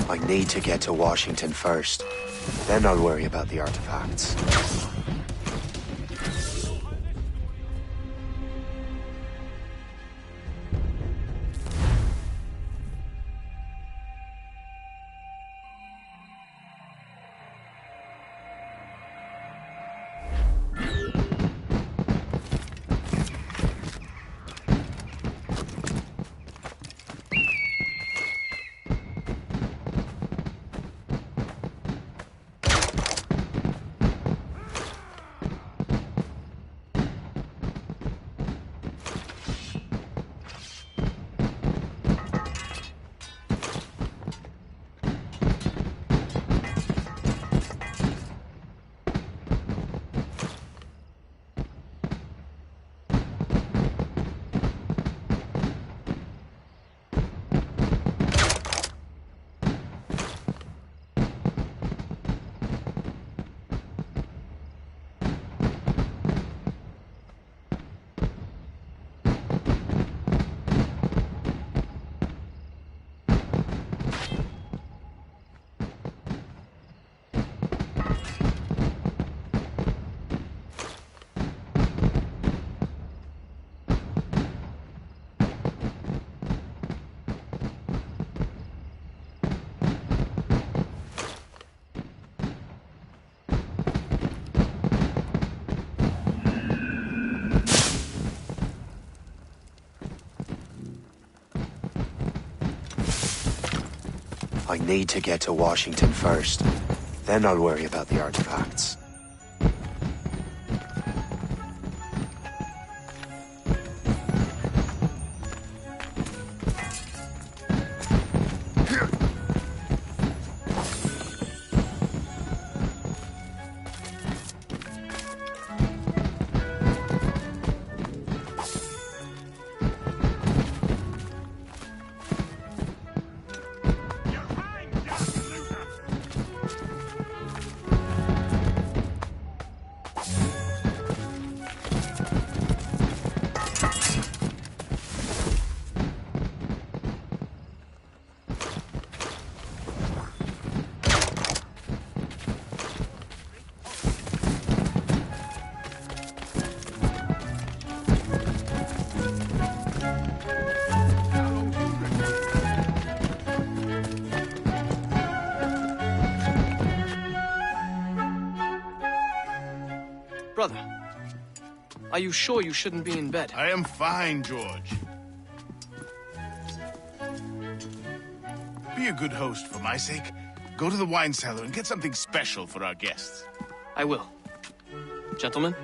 I need to get to Washington first. Then I'll worry about the artifacts. I need to get to Washington first. Then I'll worry about the artifacts. Brother, are you sure you shouldn't be in bed? I am fine, George. Be a good host for my sake. Go to the wine cellar and get something special for our guests. I will. Gentlemen?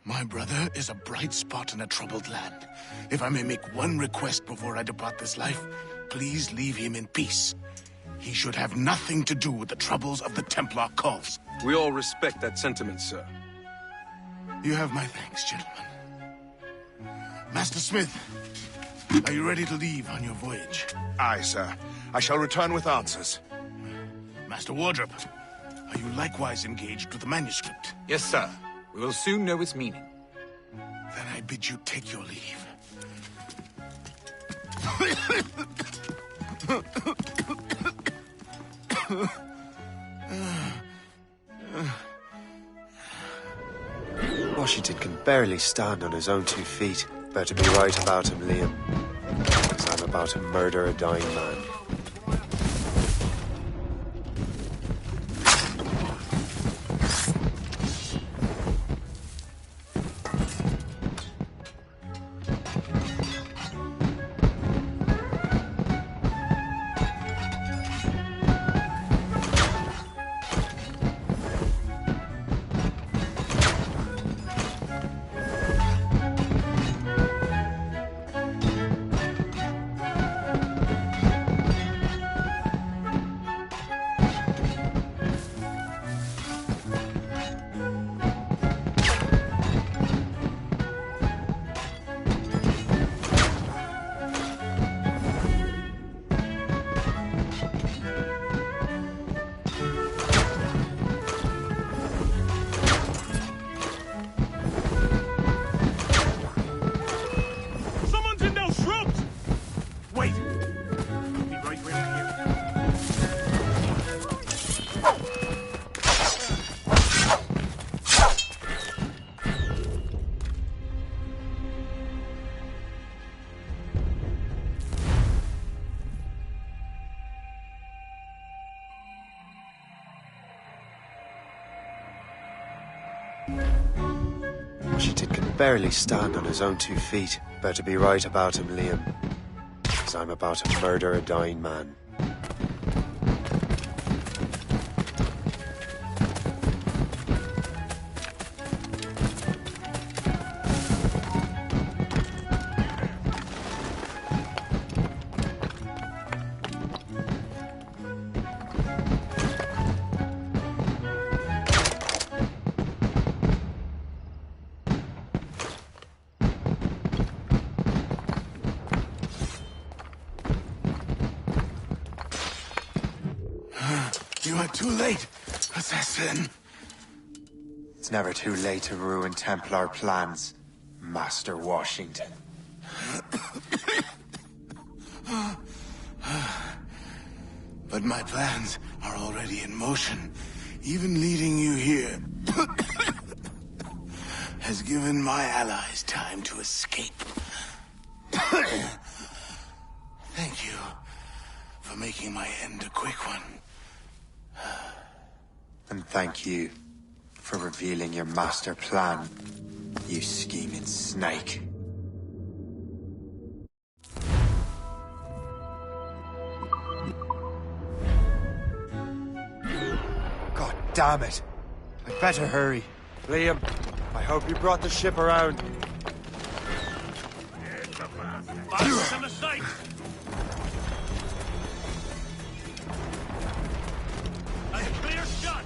My brother is a bright spot in a troubled land. If I may make one request before I depart this life, please leave him in peace. He should have nothing to do with the troubles of the Templar cause. We all respect that sentiment, sir. You have my thanks, gentlemen. Master Smith, are you ready to leave on your voyage? Aye, sir. I shall return with answers. Master Wardrop, are you likewise engaged with the manuscript? Yes, sir. We will soon know its meaning. Then I bid you take your leave. Washington can barely stand on his own 2 feet. Better be right about him, Liam. Because I'm about to murder a dying man. Washington can barely stand on his own 2 feet. Better be right about him, Liam. Because I'm about to murder a dying man. You are too late, assassin. It's never too late to ruin Templar plans, Master Washington. But my plans are already in motion. Even leading you here has given my allies time to escape. Thank you for making my end a quick one. And thank you for revealing your master plan, you scheming snake. God damn it! I'd better hurry. Liam, I hope you brought the ship around.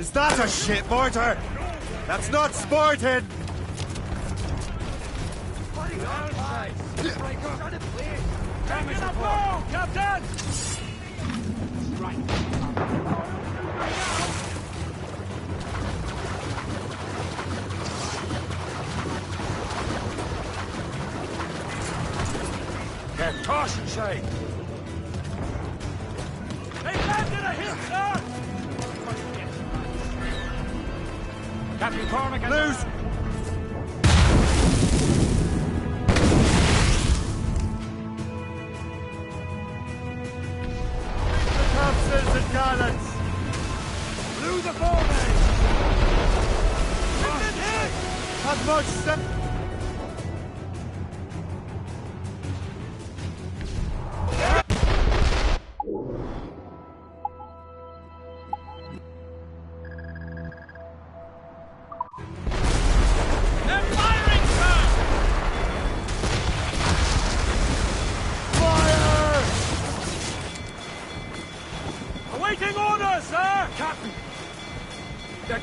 Is that a ship mortar? That's not sporting! Damage report! Captain! Get caution, Shay! They've landed a hit, sir! Captain Cormac and... Loose! The topsails and gallants! Blew the foremast! Hit! Have much step...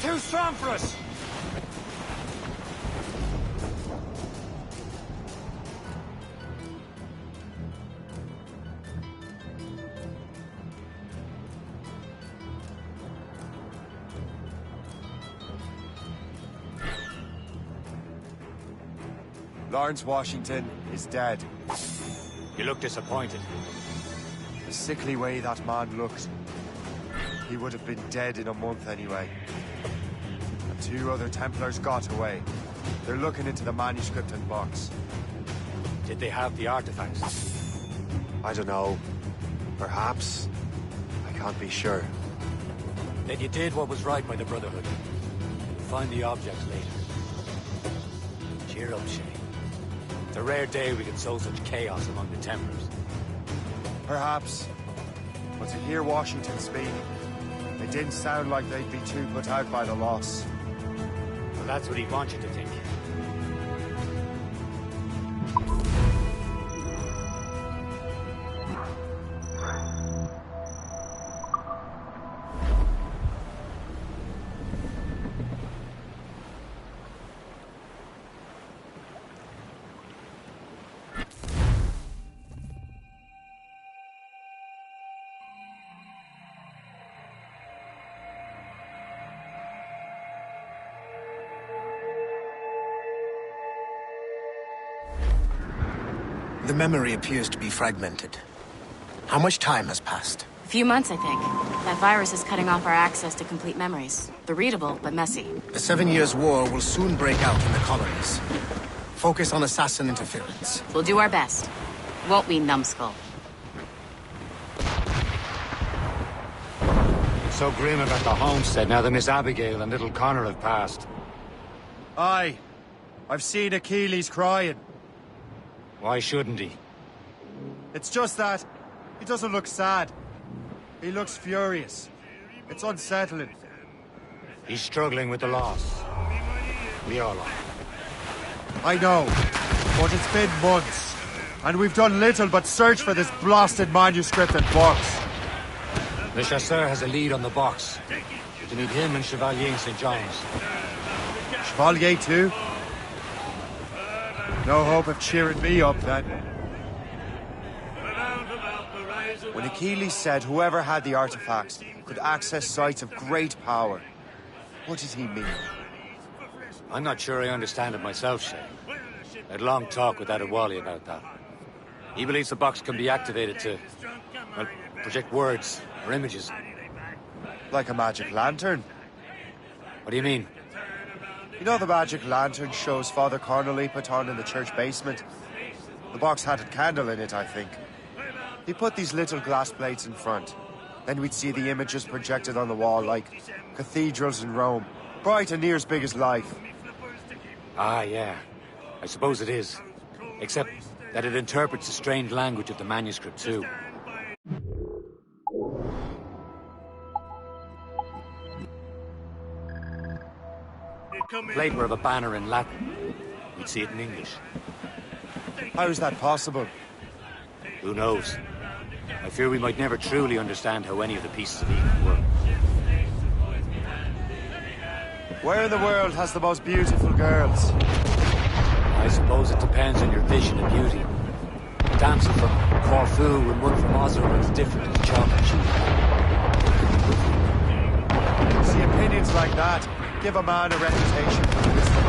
Too strong for us! Lawrence Washington is dead. You look disappointed. The sickly way that man looked. He would have been dead in a month anyway. And 2 other Templars got away. They're looking into the manuscript and box. Did they have the artifacts? I don't know. Perhaps. I can't be sure. Then you did what was right by the Brotherhood. You'll find the objects later. Cheer up, Shay. It's a rare day we can sow such chaos among the Templars. Perhaps. But to hear Washington speak, it didn't sound like they'd be too put out by the loss. Well, that's what he wants you to think. The memory appears to be fragmented. How much time has passed? A few months, I think. That virus is cutting off our access to complete memories. They're readable, but messy. The 7 Years' War will soon break out in the colonies. Focus on assassin interference. We'll do our best. Won't we, numbskull? It's so grim about the homestead now that Miss Abigail and little Connor have passed. Aye. I've seen Achilles crying. Why shouldn't he? It's just that he doesn't look sad. He looks furious. It's unsettling. He's struggling with the loss. We all are. I know, but it's been months, and we've done little but search for this blasted manuscript and box. Le Chasseur has a lead on the box. You need him and Chevalier in St. John's. Chevalier too? No hope of cheering me up, then. When Achilles said whoever had the artifacts could access sites of great power, what did he mean? I'm not sure I understand it myself, Shay. I had a long talk with Adewale about that. He believes the box can be activated to, well, project words or images. Like a magic lantern? What do you mean? You know the magic lantern shows Father Cornely put on in the church basement? The box had a candle in it, I think. He put these little glass plates in front. Then we'd see the images projected on the wall like cathedrals in Rome, bright and near as big as life. Ah, yeah. I suppose it is. Except that it interprets the strained language of the manuscript, too. Plate were of a banner in Latin. We'd see it in English. How is that possible? Who knows? I fear we might never truly understand how any of the pieces of Eden work. Where in the world has the most beautiful girls? I suppose it depends on your vision of beauty. A damsel from Corfu and one from Oslo are as different as chalk and cheese. See, opinions like that give a man a reputation for wisdom.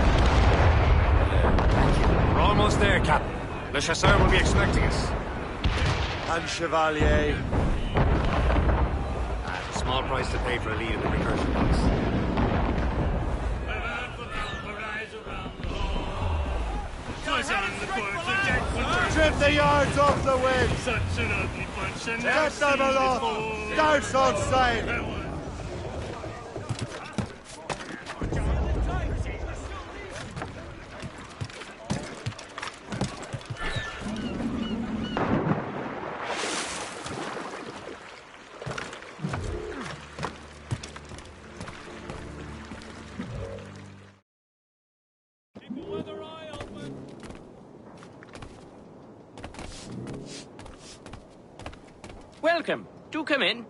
Thank you. We're almost there, Captain. Le Chasseur will be expecting us. And Chevalier. A small price to pay for a lead in the recursion box. Strip the yards off the wind! Such an ugly bunch, and get them aloft! Douse on sail! Welcome. Do come in.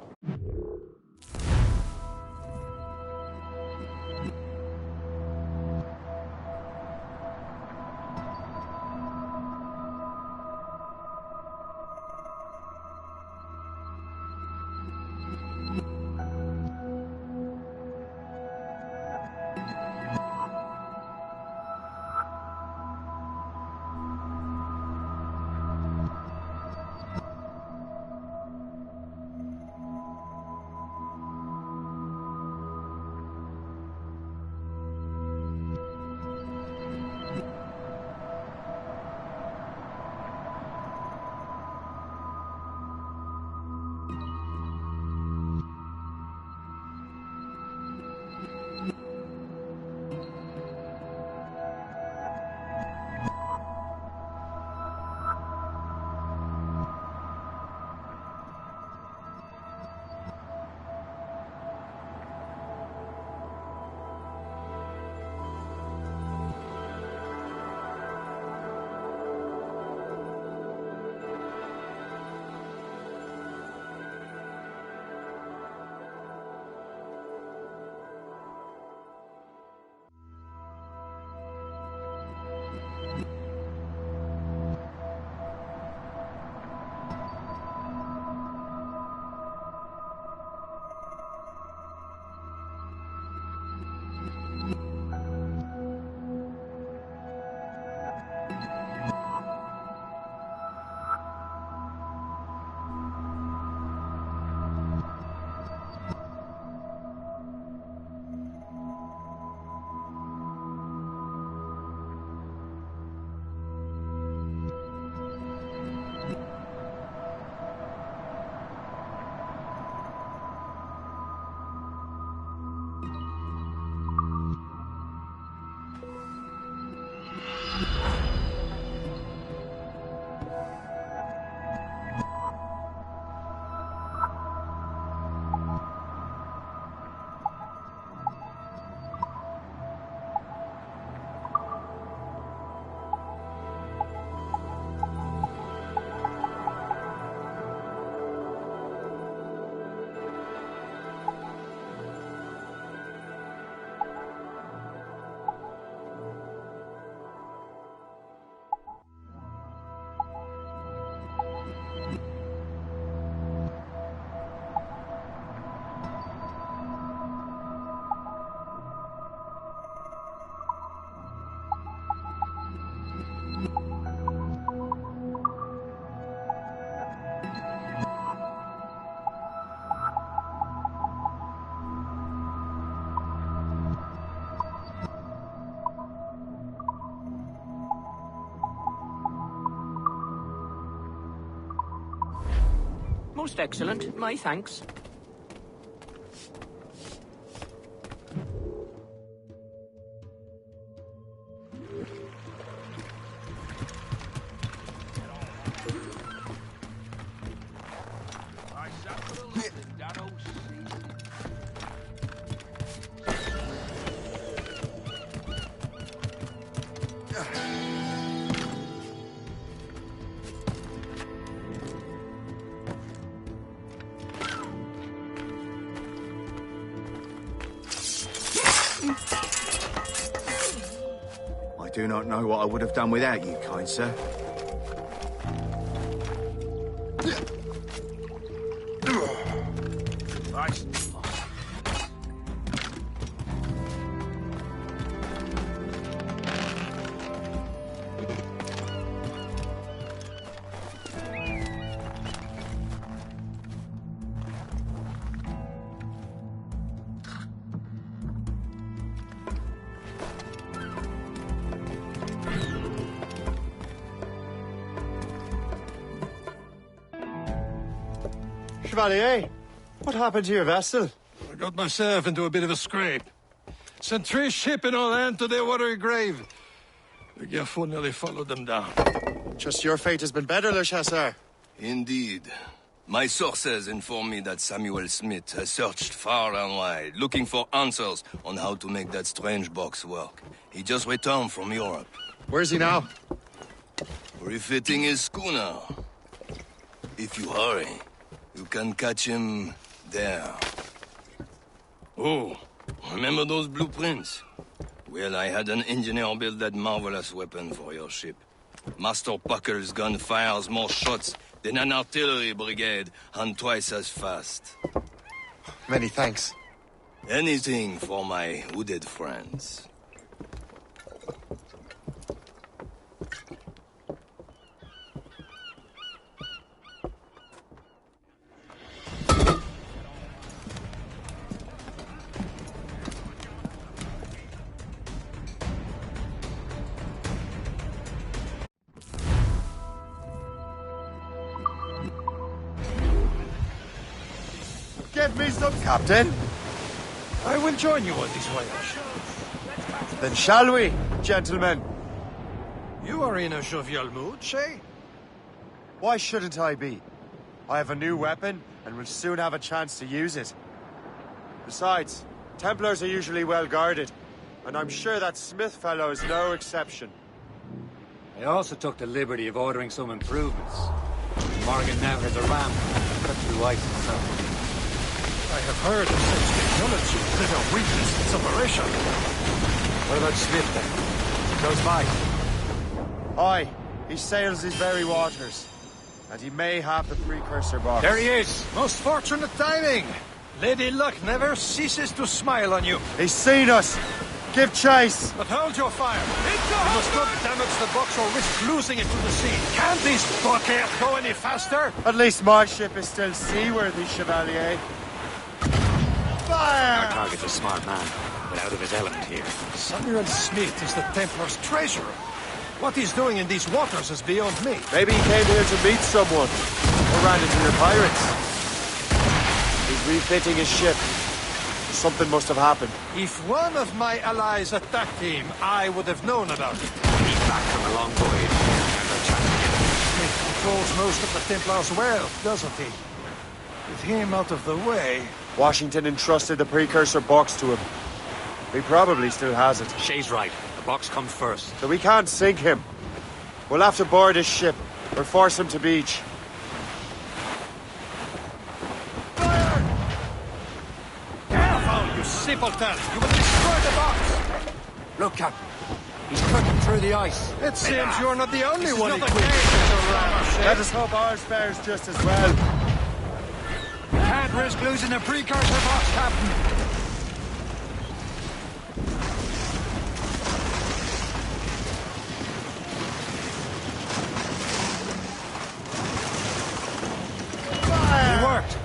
Most excellent. My thanks. I do not know what I would have done without you, kind sir. Right. Chevalier, what happened to your vessel? I got myself into a bit of a scrape. Sent 3 ships in all hand to their watery grave. The Gerfaut nearly followed them down. Just your fate has been better, Le Chasseur. Indeed. My sources inform me that Samuel Smith has searched far and wide, looking for answers on how to make that strange box work. He just returned from Europe. Where's he now? Refitting his schooner. If you hurry, you can catch him there. Oh, remember those blueprints? Well, I had an engineer build that marvelous weapon for your ship. Master Puckle's gun fires more shots than an artillery brigade, and twice as fast. Many thanks. Anything for my hooded friends. Give me some, Captain. I will join you on this voyage. Then shall we, gentlemen? You are in a jovial mood, Shay? Why shouldn't I be? I have a new weapon, and will soon have a chance to use it. Besides, Templars are usually well guarded, and I'm sure that Smith fellow is no exception. I also took the liberty of ordering some improvements. Morgan now has a ram, cut through ice and so. I have heard of such technology that a weakness in its operation. What about Smith then? Close by. Aye, he sails these very waters, and he may have the precursor box. There he is! Most fortunate timing! Lady Luck never ceases to smile on you. He's seen us! Give chase! But hold your fire! You must not damage the box or risk losing it to the sea. Can't this bucket go any faster? At least my ship is still seaworthy, Chevalier. Fire! Our target's a smart man, but out of his element here. Samuel Smith is the Templar's treasurer. What he's doing in these waters is beyond me. Maybe he came here to meet someone, or ran into your pirates. He's refitting his ship. Something must have happened. If one of my allies attacked him, I would have known about it. He's back from a long voyage. Smith controls most of the Templars' wealth, doesn't he? With him out of the way... Washington entrusted the precursor box to him. He probably still has it. Shay's right. The box comes first. So we can't sink him. We'll have to board his ship, or force him to beach. Careful, you simpleton! You will destroy the box! Look, Captain. He's cutting through the ice. It seems you're not the only one Let us hope ours fares just as well. We can't risk losing the precursor box, Captain. It worked.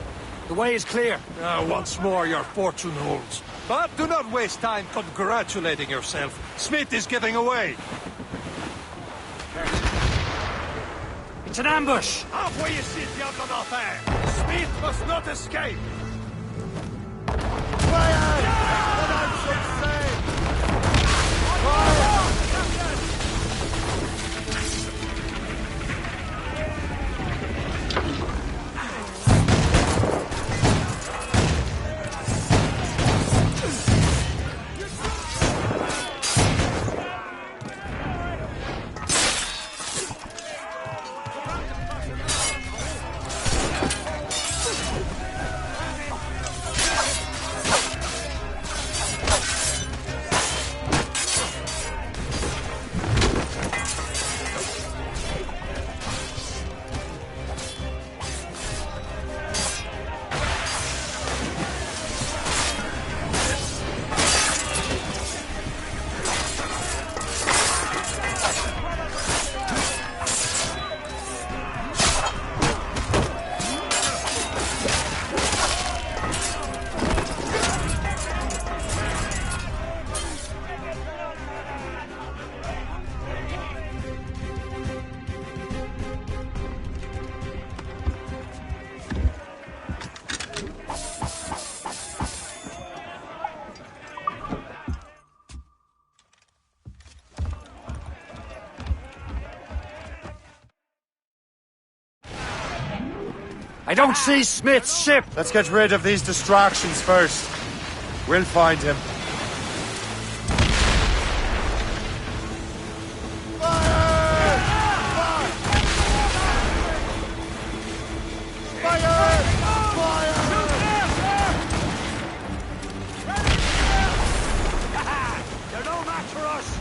The way is clear. Once more, your fortune holds. But do not waste time congratulating yourself. Smith is giving away. It's an ambush! Halfway you see Diablo d'Enfer! Smith must not escape! I don't see Smith's ship! Let's get rid of these distractions first. We'll find him. They're no match for us!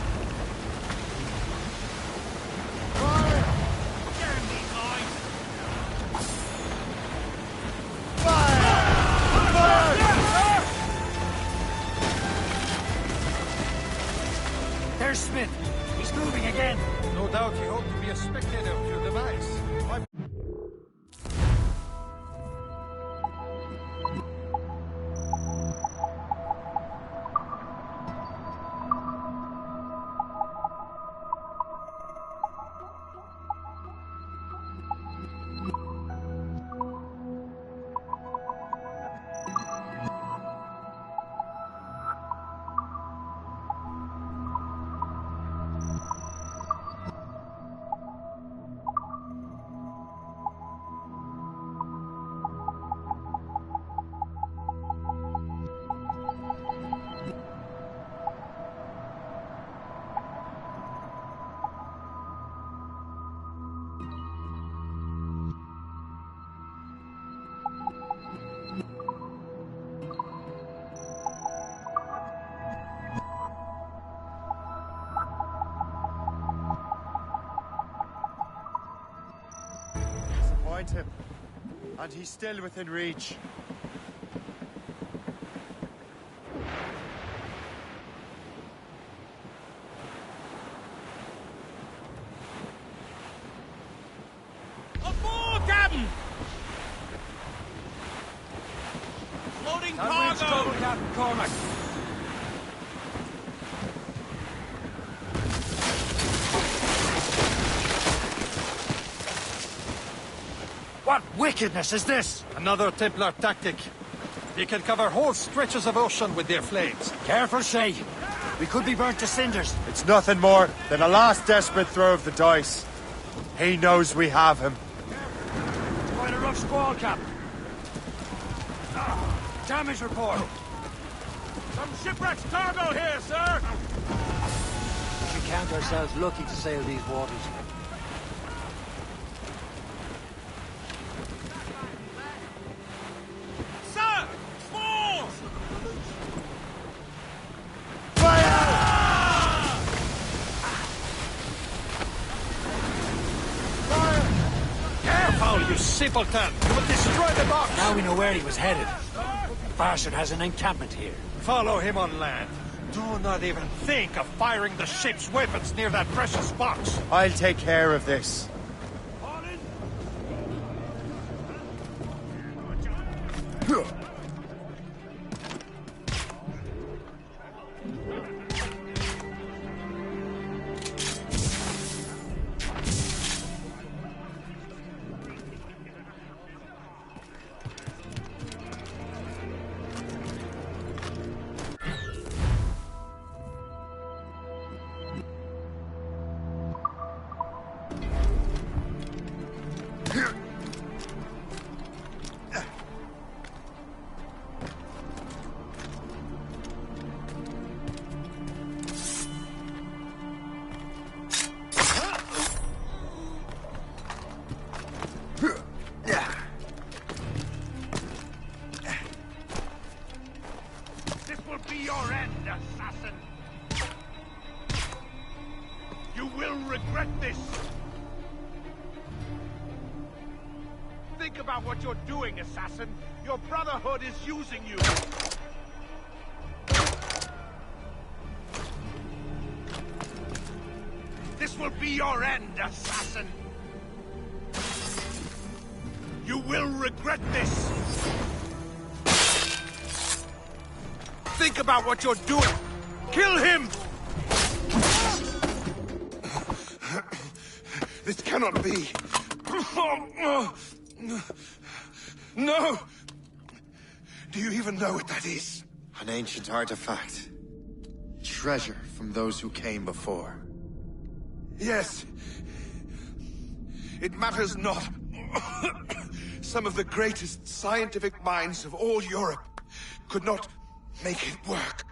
There's Smith. He's moving again. No doubt he hoped to be a spectator of your device. Find him. And he's still within reach. Aboard, Captain! Loading cargo! Captain Cormac. What wickedness is this? Another Templar tactic. They can cover whole stretches of ocean with their flames. Careful, Shay. We could be burnt to cinders. It's nothing more than a last desperate throw of the dice. He knows we have him. It's quite a rough squall, Captain. Damage report. Some shipwrecked cargo here, sir! We should count ourselves lucky to sail these waters. Sir! Fall! Careful, you simpleton! You will destroy the box! Now we know where he was headed. Bastard has an encampment here. Follow him on land. Do not even think of firing the ship's weapons near that precious box. I'll take care of this. Think about what you're doing, assassin. Your Brotherhood is using you. This will be your end, assassin. You will regret this. Think about what you're doing. Kill him! This cannot be. No! Do you even know what that is? An ancient artifact. Treasure from those who came before. Yes. It matters not. some of the greatest scientific minds of all Europe could not make it work.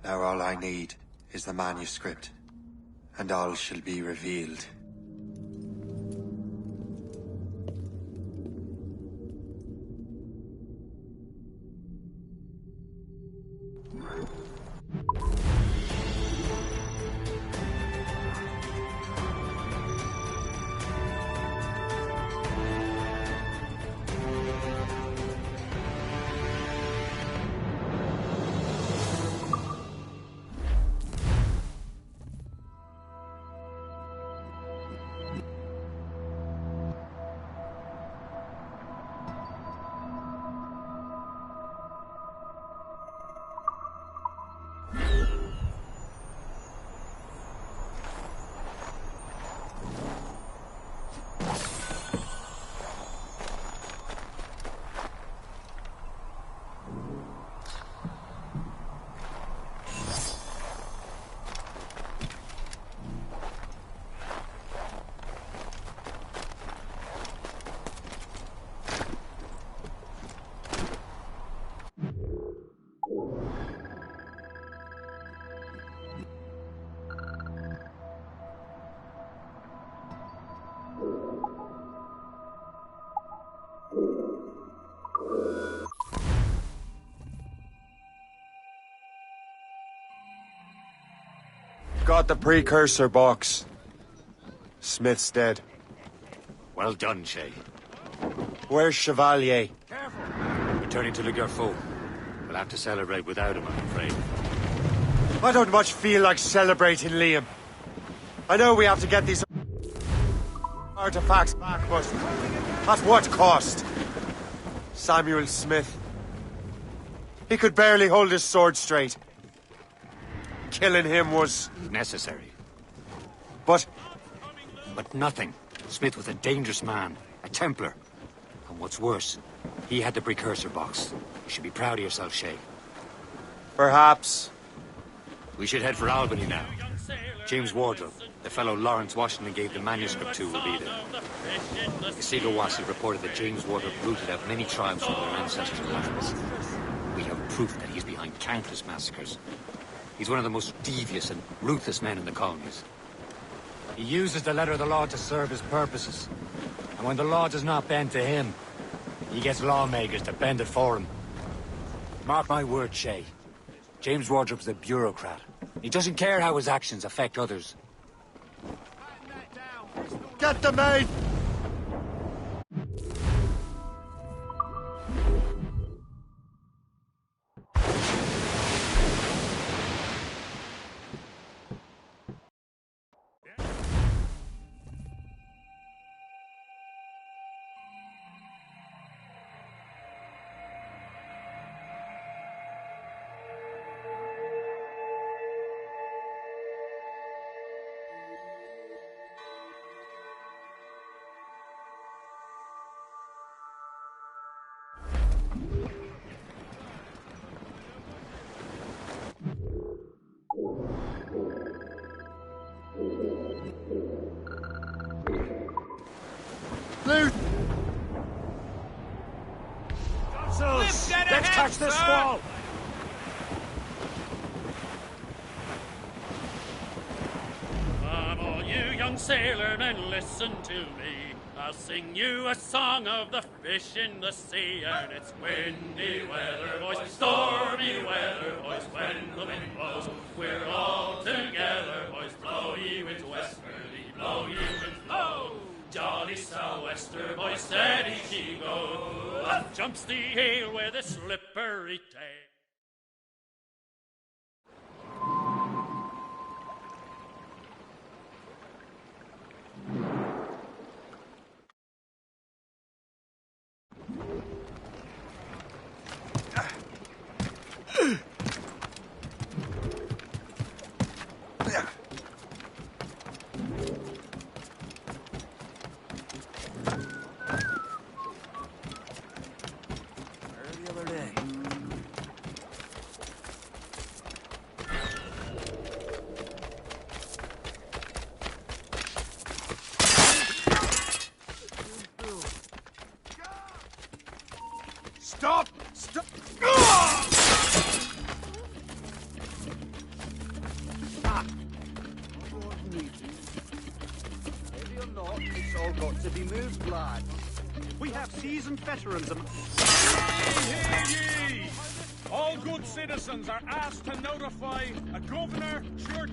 Now all I need is the manuscript, and all shall be revealed. Got the precursor box. Smith's dead. Well done, Shay. Where's Chevalier? Returning to Le Gerfaut. We'll have to celebrate without him, I'm afraid. I don't much feel like celebrating, Liam. I know we have to get these artifacts back, but at what cost? Samuel Smith. He could barely hold his sword straight. Killing him was... necessary. But nothing. Smith was a dangerous man. A Templar. And what's worse, he had the precursor box. You should be proud of yourself, Shay. Perhaps. We should head for Albany now. James Wardrop, the fellow Lawrence Washington gave the manuscript to, will be there. Isidro Wassi reported that James Wardrop rooted out many tribes from their ancestral lands. We have proof that he's behind countless massacres. He's one of the most devious and ruthless men in the colonies. He uses the letter of the law to serve his purposes. And when the law does not bend to him, he gets lawmakers to bend it for him. Mark my word, Shay. James Wardrop's a bureaucrat. He doesn't care how his actions affect others. Get the maid! Let's catch this squall! Come all you young sailormen, listen to me. I'll sing you a song of the fish in the sea. And it's windy weather, boys, stormy weather, boys, when the wind blows. We're all together, boys, blow ye winds westerly, blow ye winds blow. Jolly sou'wester, boys, steady she go. Up jumps the ale with a slippery tail. Stop! Stop! Heavy or not, it's all got to be moved, lad. We have seasoned veterans among... Hear ye! All good citizens are asked to notify a governor, sure...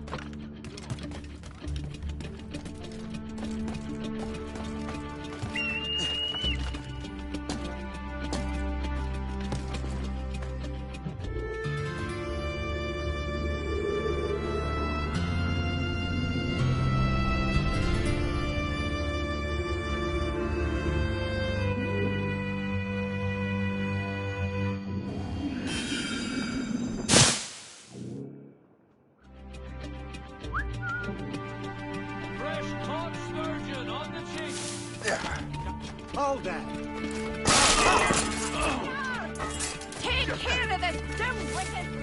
Hold that. Take care of this dumb wicked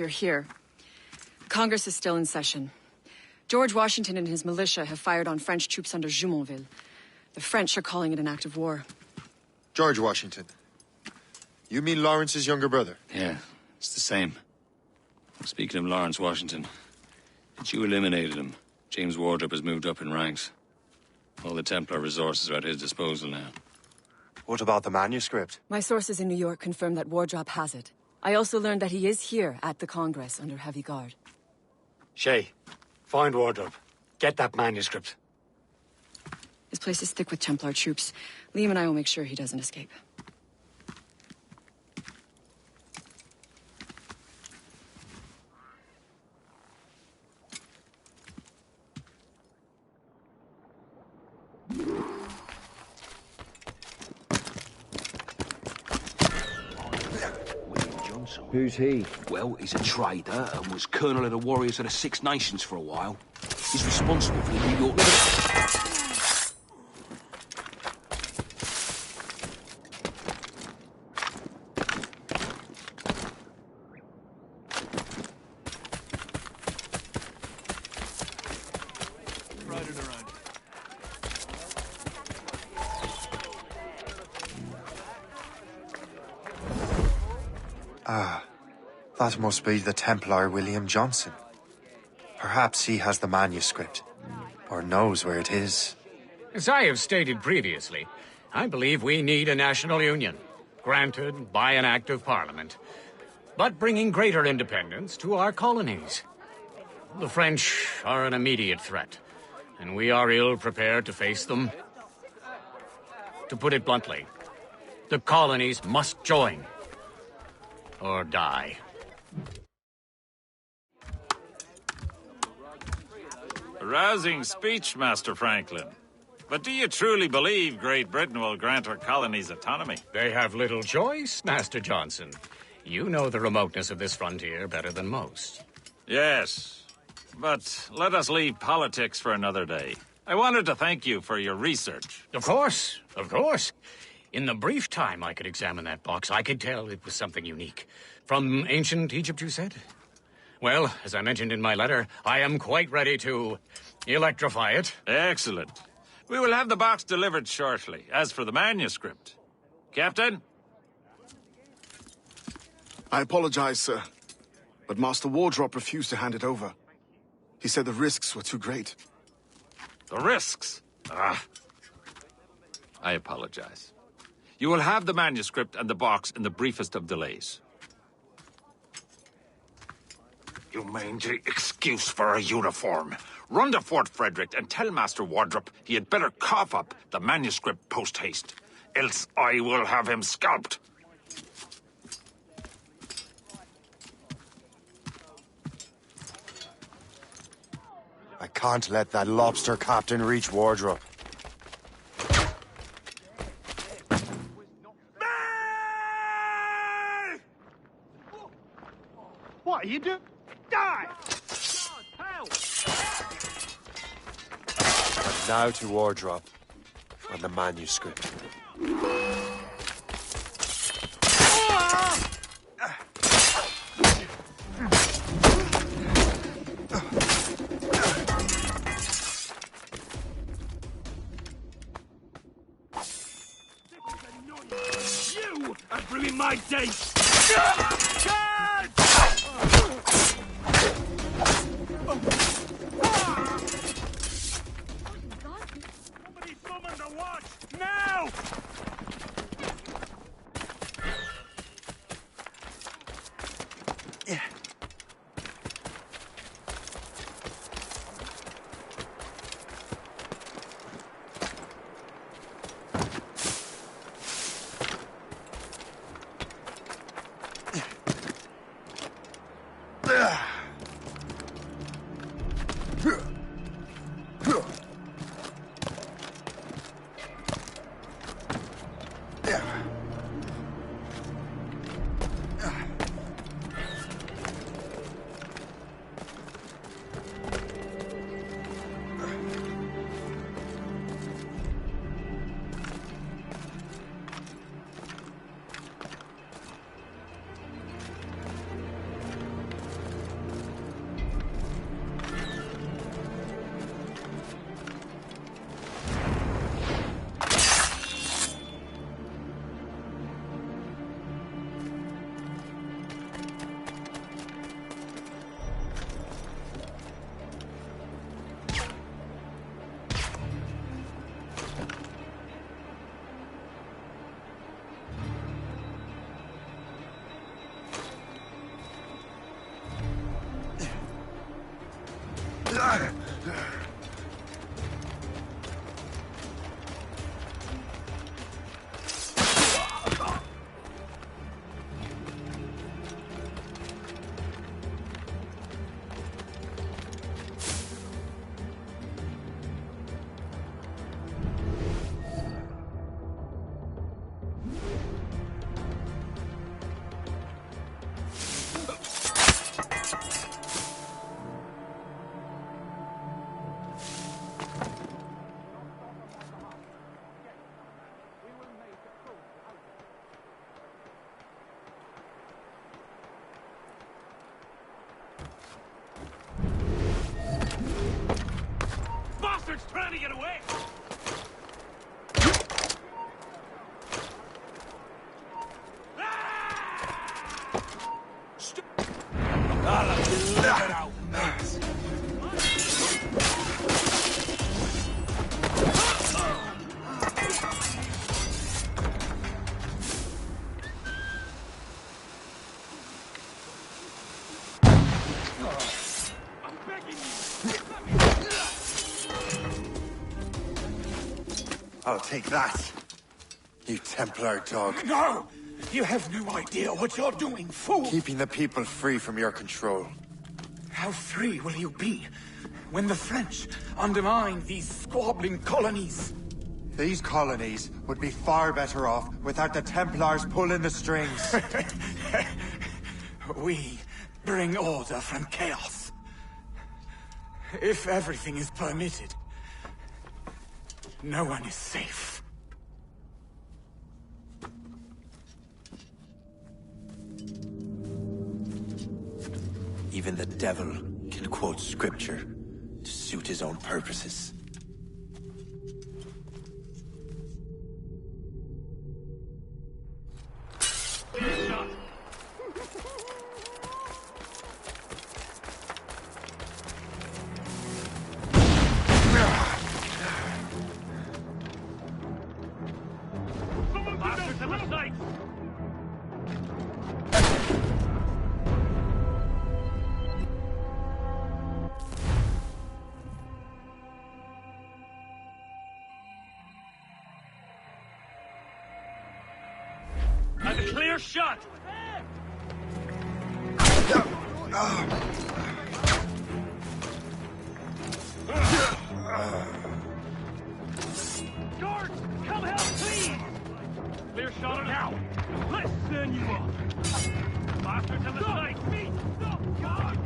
You're here. Congress is still in session. George Washington and his militia have fired on French troops under Jumonville. The French are calling it an act of war. George Washington. You mean Lawrence's younger brother? Yeah, it's the same. Speaking of Lawrence Washington, since you eliminated him, James Wardrop has moved up in ranks. All the Templar resources are at his disposal now. What about the manuscript? My sources in New York confirm that Wardrop has it. I also learned that he is here at the Congress under heavy guard. Shay, find Wardrop. Get that manuscript. His place is thick with Templar troops. Liam and I will make sure he doesn't escape. Who's he? Well, he's a trader and was colonel of the Warriors of the Six Nations for a while. He's responsible for the New York... That must be the Templar William Johnson. Perhaps he has the manuscript, or knows where it is. As I have stated previously, I believe we need a national union, granted by an act of parliament, but bringing greater independence to our colonies. The French are an immediate threat, and we are ill prepared to face them. To put it bluntly, the colonies must join, or die. A rousing speech, Master Franklin. But do you truly believe Great Britain will grant her colonies autonomy? They have little choice, Master Johnson. You know the remoteness of this frontier better than most. Yes, but let us leave politics for another day. I wanted to thank you for your research. Of course, of course. In the brief time I could examine that box, I could tell it was something unique. From ancient Egypt, you said? Well, as I mentioned in my letter, I am quite ready to electrify it. Excellent. We will have the box delivered shortly. As for the manuscript... Captain? I apologize, sir, but Master Wardrop refused to hand it over. He said the risks were too great. The risks? Ah. I apologize. You will have the manuscript and the box in the briefest of delays. You mangy excuse for a uniform. Run to Fort Frederick and tell Master Wardrop he had better cough up the manuscript post-haste. Else I will have him scalped. I can't let that lobster captain reach Wardrop. What are you doing? Die! And now to Wardrop and the manuscript. You are ruining my day! Somebody summon the watch! Now! Bastard's trying to get away! I'll take that, you Templar dog. No! You have no idea what you're doing, fool! Keeping the people free from your control. How free will you be when the French undermine these squabbling colonies? These colonies would be far better off without the Templars pulling the strings. We bring order from chaos. If everything is permitted, no one is safe. Even the devil can quote scripture to suit his own purposes. shot! George, come help, please! Clear shot now. Let's send you up. Faster to the side. Feet. Stop, God!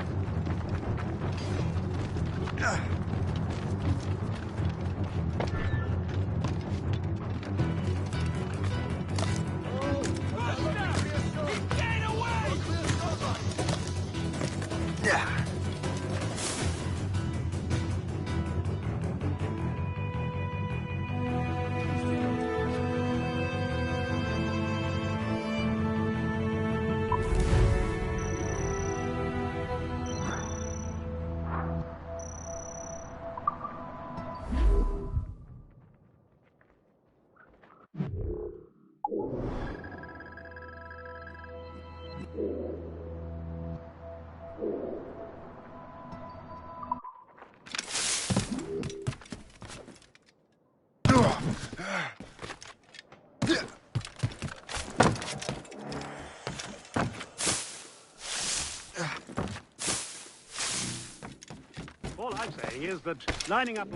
All I'm saying is that lining up...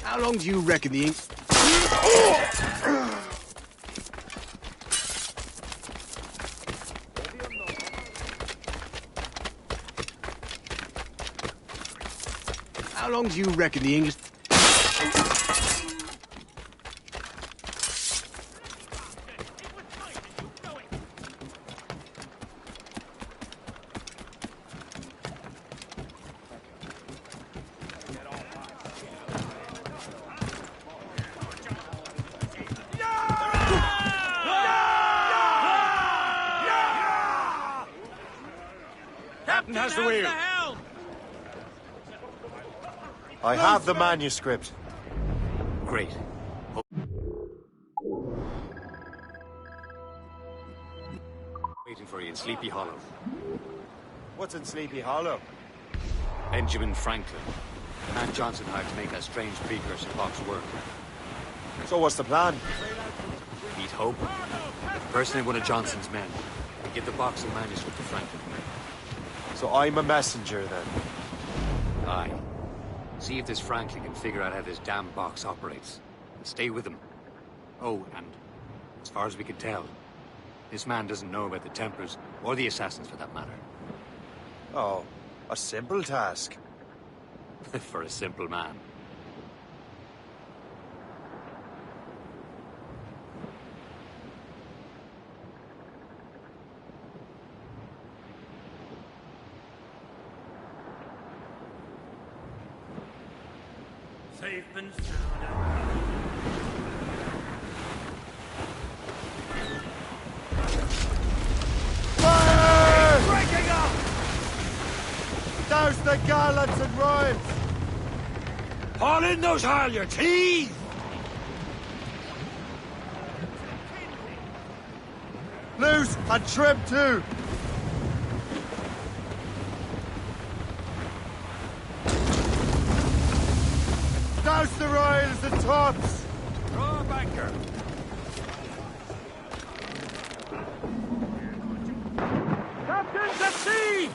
How long do you reckon the ink... How long do you reckon the English... Captain has the wheel. I have the manuscript. Great. Waiting for you in Sleepy Hollow. What's in Sleepy Hollow? Benjamin Franklin. The man Johnson hired to make that strange precursor box work. So what's the plan? Meet Hope. Personate one of Johnson's men. And give the box and manuscript to Franklin. So I'm a messenger, then? Aye. See if this Franklin can figure out how this damn box operates. And stay with him. Oh, and as far as we can tell, this man doesn't know about the Templars, or the Assassins for that matter. Oh, a simple task. For a simple man. Safe and sound. Fire! Breaking up! Douse the gallants and royals! Haul in those halyards! Heave! Loose and trim too! Douse the royals and tops! Draw a banker! Captains at sea!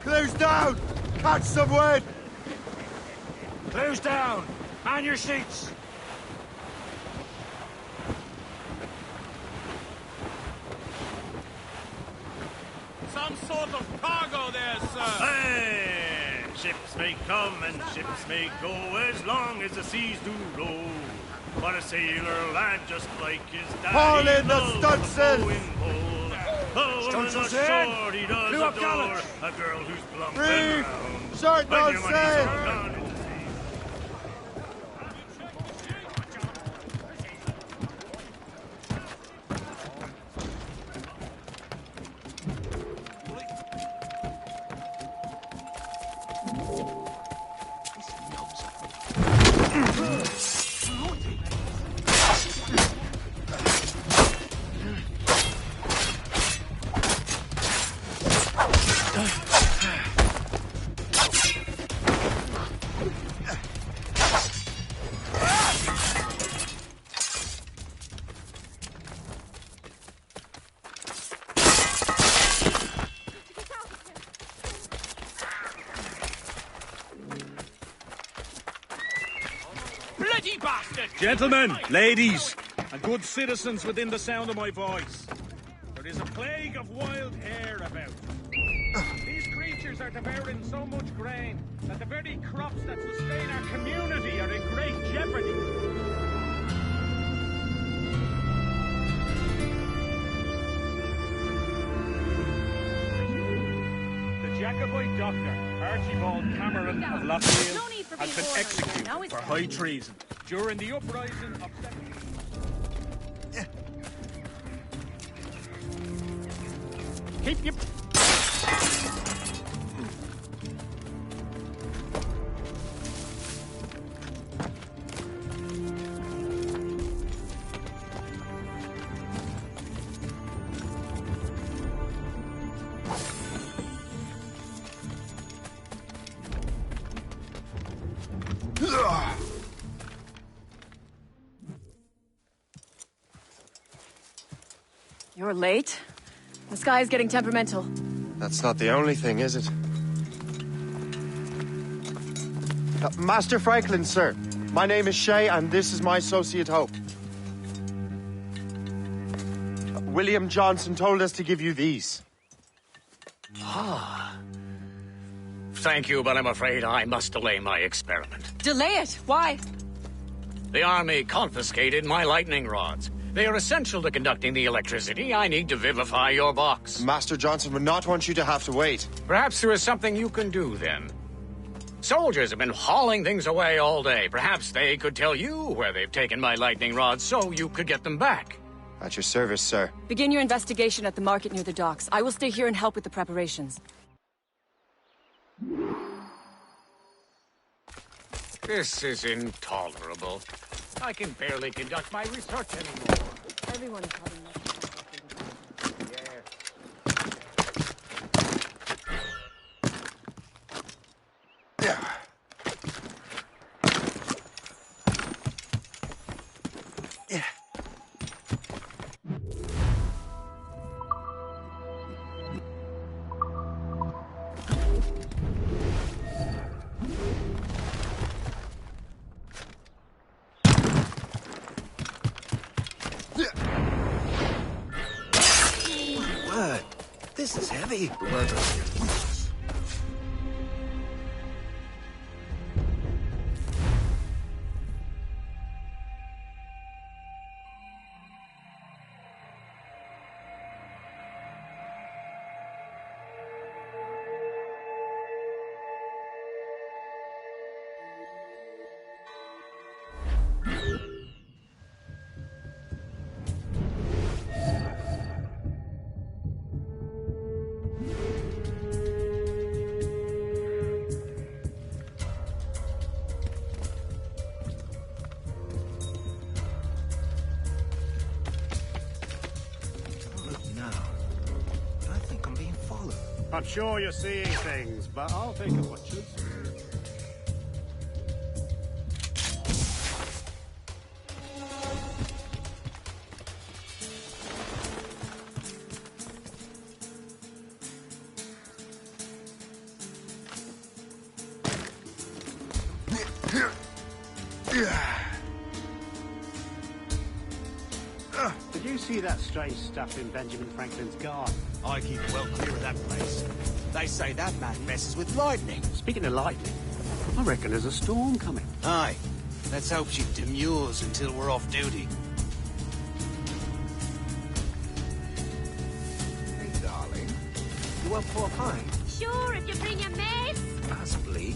Close down! Catch some wind! Close down! Man your seats! Some sort of cargo there, sir! Hey! Ships may come and ships may go as long as the seas do roll. But a sailor lad just like his daddy. Haul in the stunsails! Stunsails in! He does adore a girl who's plump and round. Short When no your money's sail! all gone into the sea. Bloody bastard! Gentlemen, ladies, and good citizens within the sound of my voice, there is a plague of wild hare about. These creatures are devouring so much grain that the very crops that sustain our community are in great jeopardy. The Jacobite doctor, Archibald Cameron of Lockfield, has been executed for high treason during the uprising of... Keep your... You're late. The sky is getting temperamental. That's not the only thing, is it? Master Franklin, sir. My name is Shay, and this is my associate Hope. William Johnson told us to give you these. Ah. Thank you, but I'm afraid I must delay my experiment. Delay it? Why? The army confiscated my lightning rods. They are essential to conducting the electricity I need to vivify your box. Master Johnson would not want you to have to wait. Perhaps there is something you can do, then. Soldiers have been hauling things away all day. Perhaps they could tell you where they've taken my lightning rods so you could get them back. At your service, sir. Begin your investigation at the market near the docks. I will stay here and help with the preparations. This is intolerable. I can barely conduct my research anymore. Everyone is having much. This is heavy. I'm sure you're seeing things, but I'll take a butcher's. Did you see that strange stuff in Benjamin Franklin's garden? I keep well clear of that place. They say that man messes with lightning. Speaking of lightning, I reckon there's a storm coming. Aye. Let's hope she demurs until we're off duty. Hey, darling. You want pork pie? Sure, if you bring your mace. Possibly.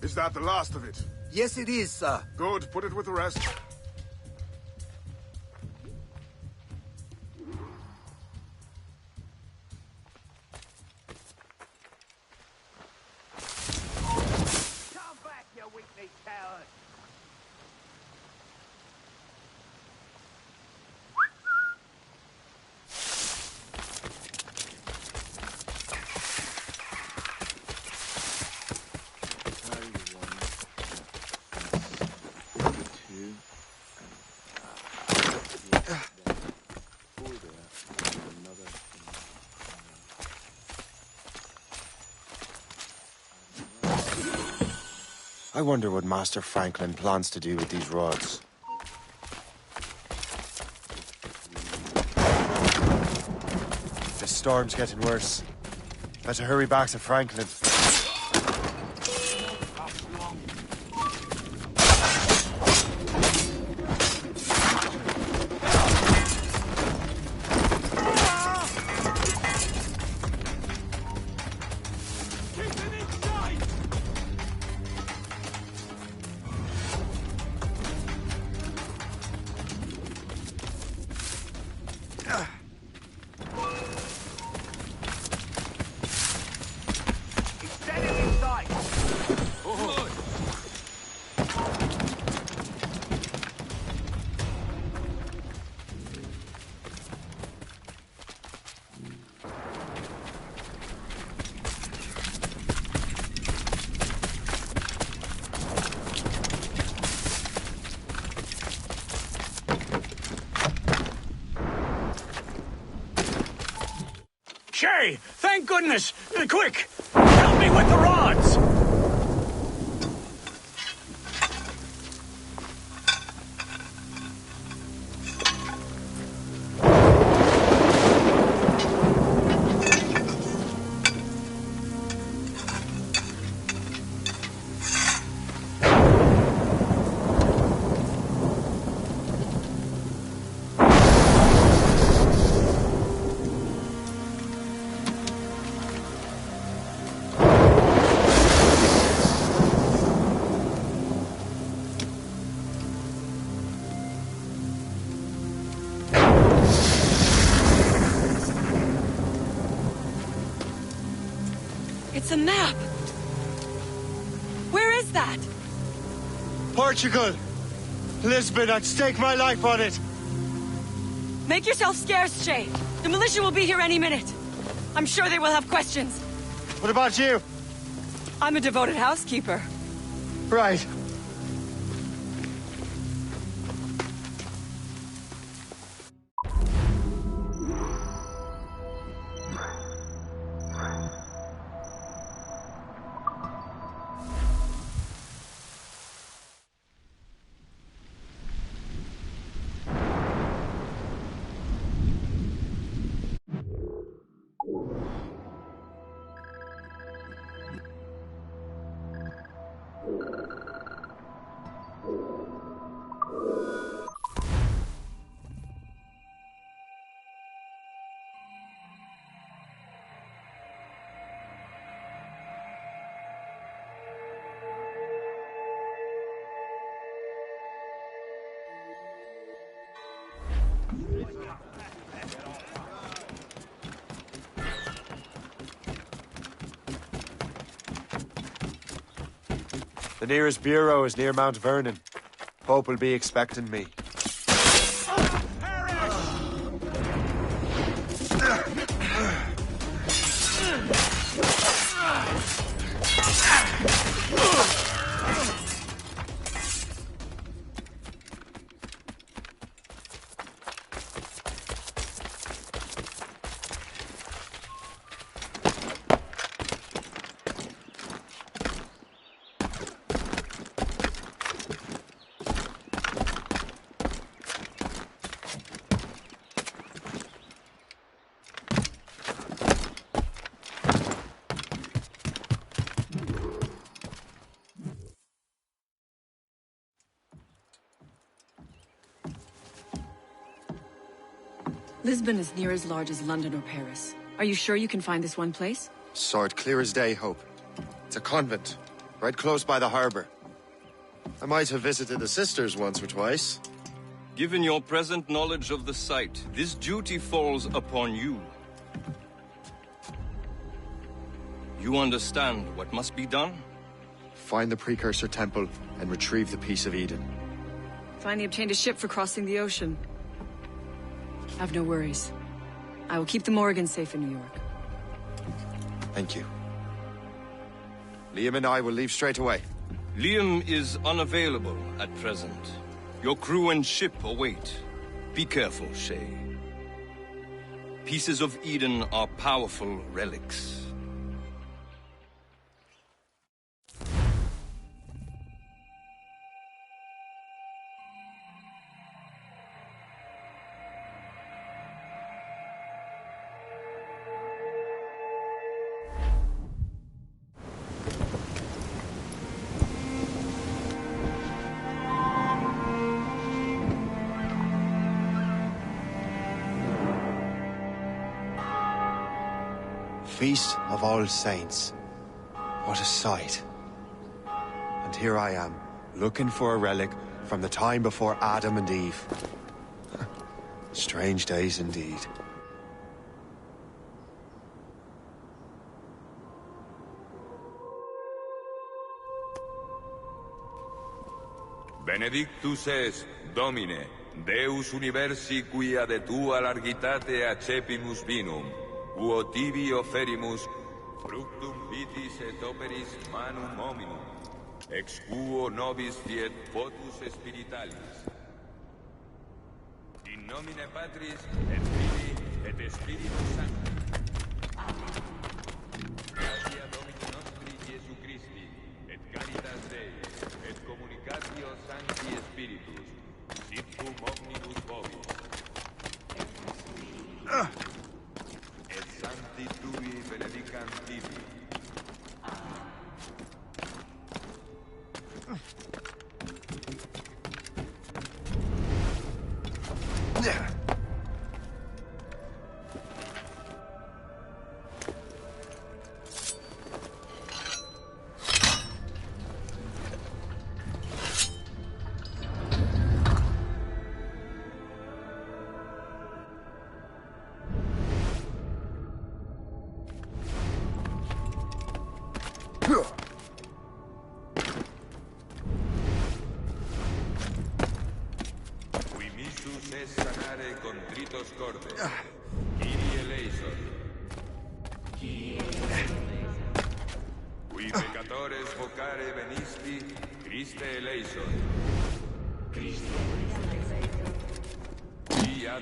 Is that the last of it? Yes, it is, sir. Good, put it with the rest. Come back, you weak-kneed coward! I wonder what Master Franklin plans to do with these rods. The storm's getting worse. Better hurry back to Franklin. Shay, thank goodness! Quick! Help me with the rods! It's a map! Where is that? Portugal! Lisbon, I'd stake my life on it! Make yourself scarce, Shay. The militia will be here any minute. I'm sure they will have questions. What about you? I'm a devoted housekeeper. Right. The nearest bureau is near Mount Vernon. Pope will be expecting me. Lisbon is near as large as London or Paris. Are you sure you can find this one place? Saw it clear as day, Hope. It's a convent, right close by the harbor. I might have visited the sisters once or twice. Given your present knowledge of the site, this duty falls upon you. You understand what must be done? Find the Precursor Temple and retrieve the Piece of Eden. Finally obtained a ship for crossing the ocean. Have no worries. I will keep the Morgans safe in New York. Thank you. Liam and I will leave straight away. Liam is unavailable at present. Your crew and ship await. Be careful, Shay. Pieces of Eden are powerful relics. Feast of All Saints. What a sight. And here I am, looking for a relic from the time before Adam and Eve. Strange days indeed. Benedictus es, Domine, Deus universi quia de tua largitate accepimus vinum, uo tibi oferimus fructum vitis et operis manum hominum, ex quo nobis fiet votus spiritualis. In nomine Patris et Filii et Spiritus Sancti. Gratia Domini nostri Iesu Christi, et caritas Dei, et communicatio Sancti Spiritus, sit cum omnibus vobis. Et Sancti Tui benedicant tibi.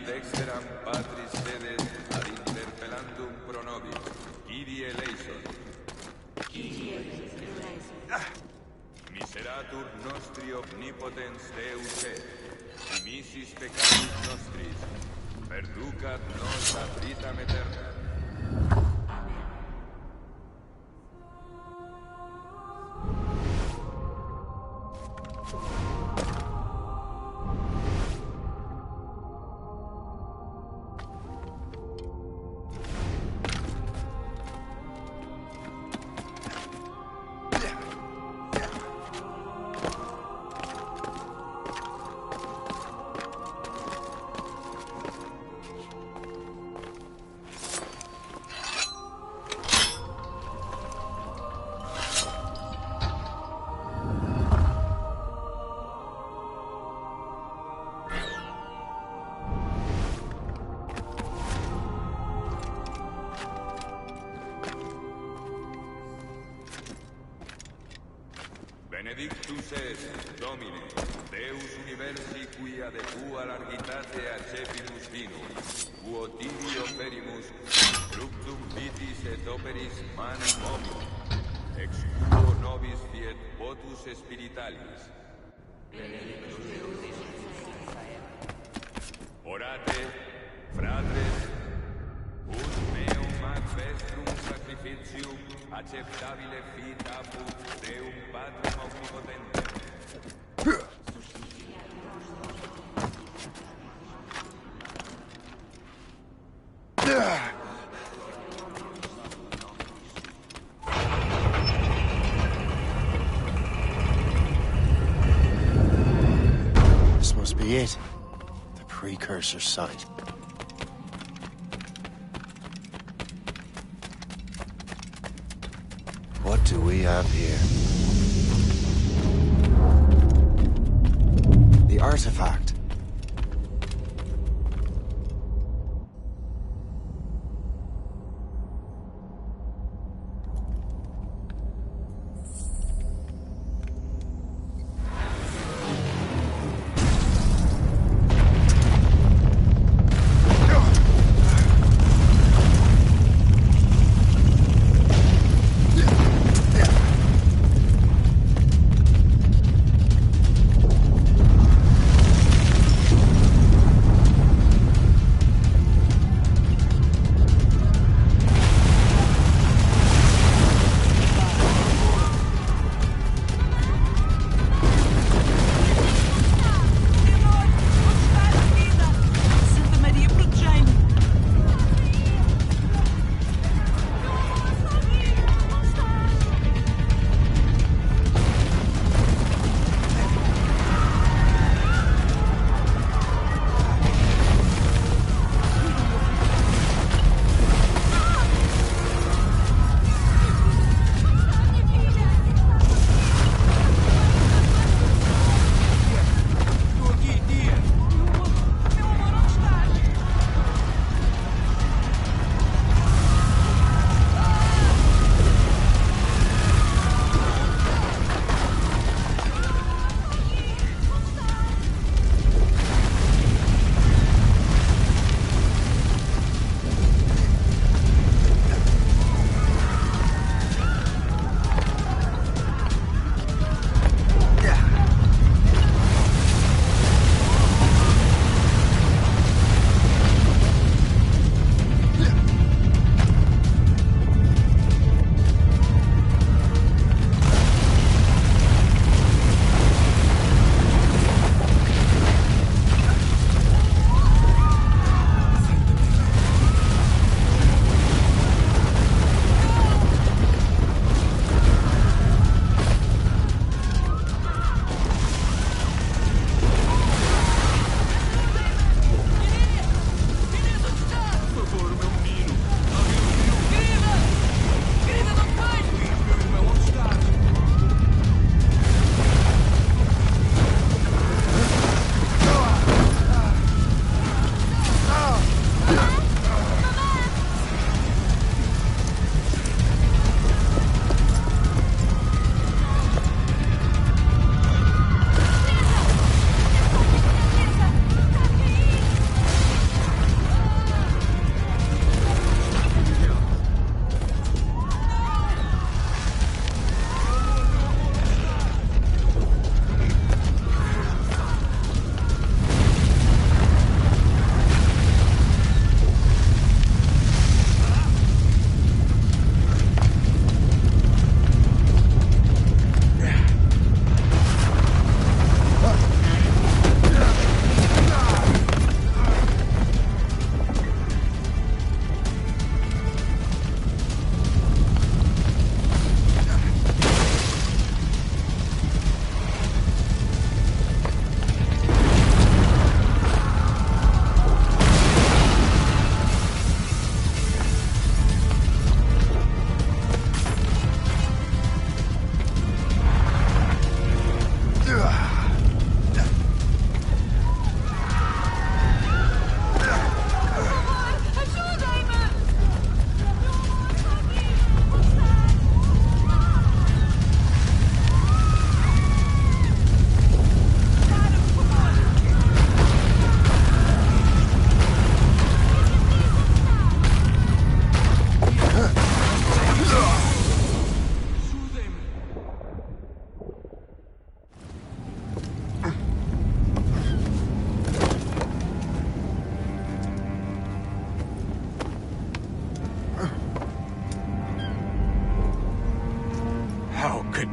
Dexteram Patris sedes ad interpellandum pro nobis, Kyrie eleison. Miseratur nostri omnipotens Deus et, dimissis peccatis nostris, perducat nos ad vitam aeterna. Benedictus est, Domine, Deus universi quia de tua largitate accepimus vinum, quo tibi offerimus, fructum vitis et operis manum hominum, ex quo nobis fiet votus spiritualis. Orate, fratres, ut meum ad vestrum sacrificium acceptabile fit apud Deum Patrum Omnipotentem. This must be it. The precursor site. What do we have here? The artifact.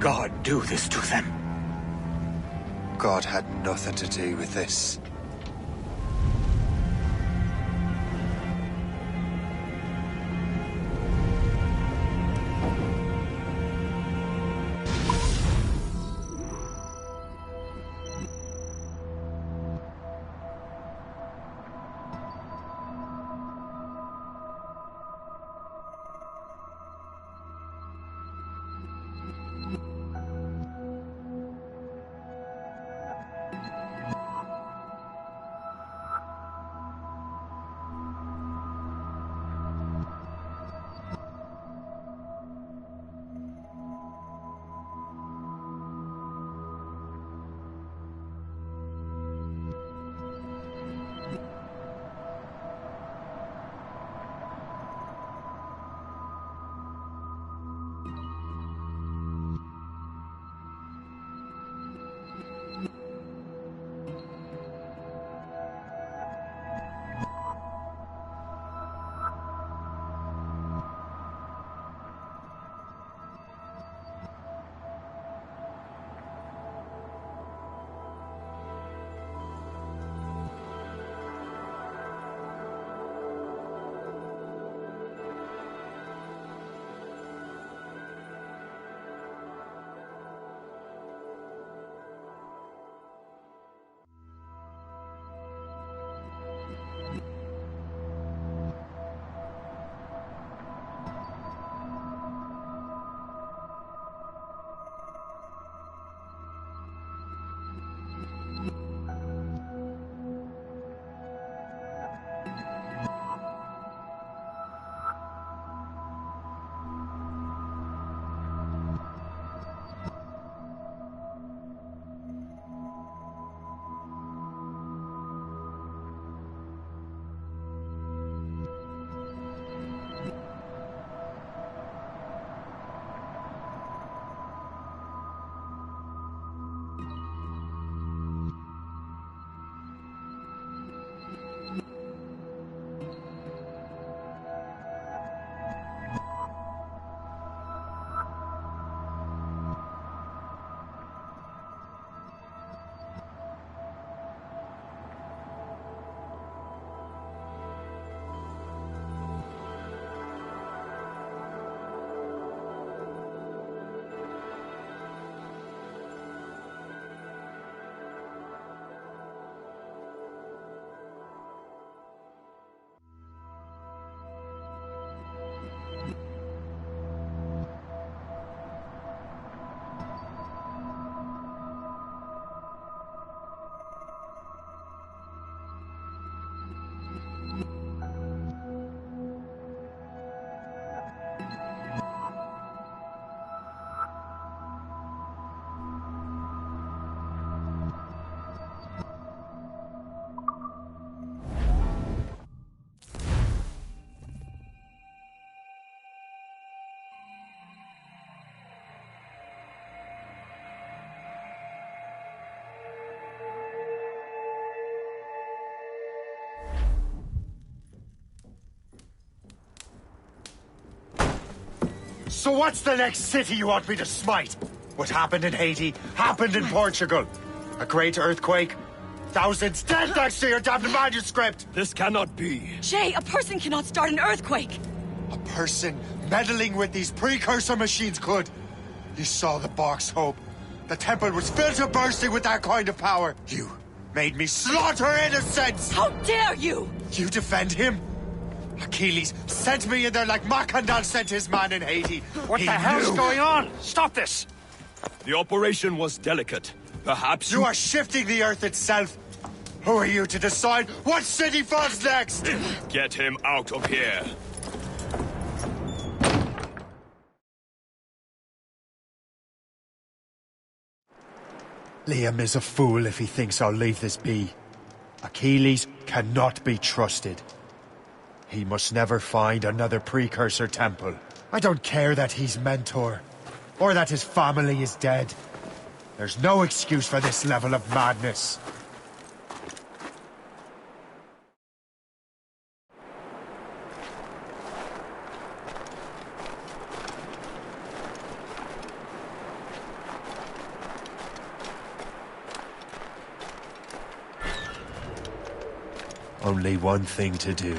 God do this to them? God had nothing to do with this. So what's the next city you want me to smite? What happened in Haiti happened in Portugal. A great earthquake. Thousands dead thanks to your damned manuscript! This cannot be. Shay, a person cannot start an earthquake! A person meddling with these precursor machines could. You saw the Box Hope. The temple was filled to bursting with that kind of power. You made me slaughter innocents! How dare you! You defend him? Achilles sent me in there like Macandal sent his man in Haiti. What the hell's going on? Stop this! The operation was delicate. Perhaps you are shifting the earth itself. Who are you to decide what city falls next? Get him out of here. Liam is a fool if he thinks I'll leave this be. Achilles cannot be trusted. He must never find another precursor temple. I don't care that he's mentor, or that his family is dead. There's no excuse for this level of madness. only one thing to do.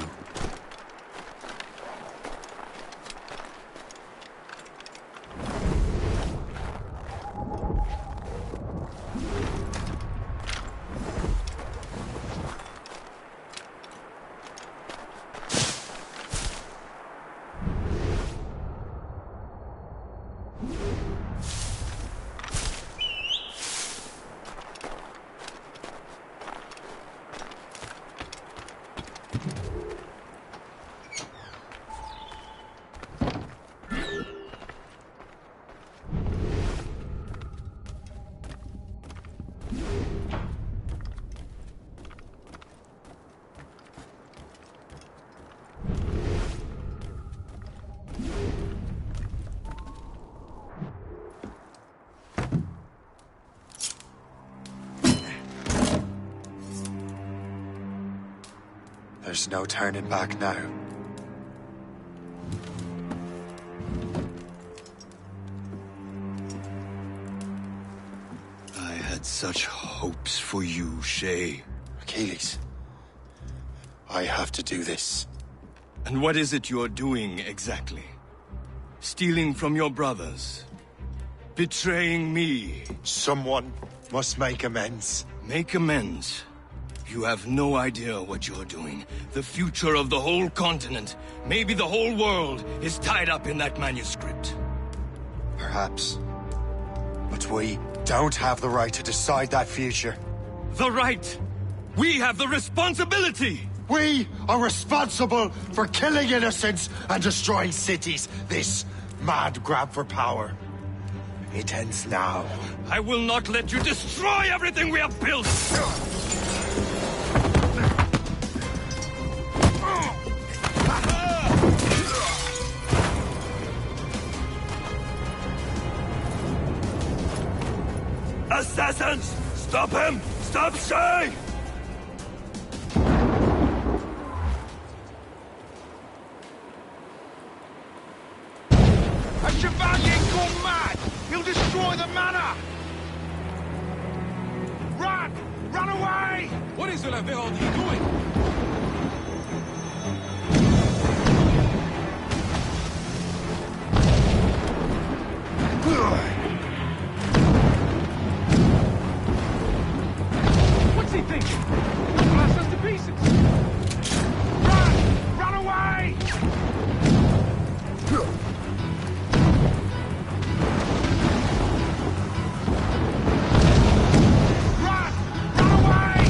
There's no turning back now. I had such hopes for you, Shay. Achilles, I have to do this. And what is it you're doing, exactly? Stealing from your brothers? Betraying me? Someone must make amends. Make amends? You have no idea what you're doing. The future of the whole continent, maybe the whole world, is tied up in that manuscript. Perhaps. But we don't have the right to decide that future. The right! We have the responsibility! We are responsible for killing innocents and destroying cities. This mad grab for power. It ends now. I will not let you destroy everything we have built! Assassins! Stop him! Stop Shay! A Chevalier's gone mad! He'll destroy the manor! Run! Run away! What is La Vérendrye doing? What's he thinking? Blast us to pieces! Run! Run away! Run! Run away!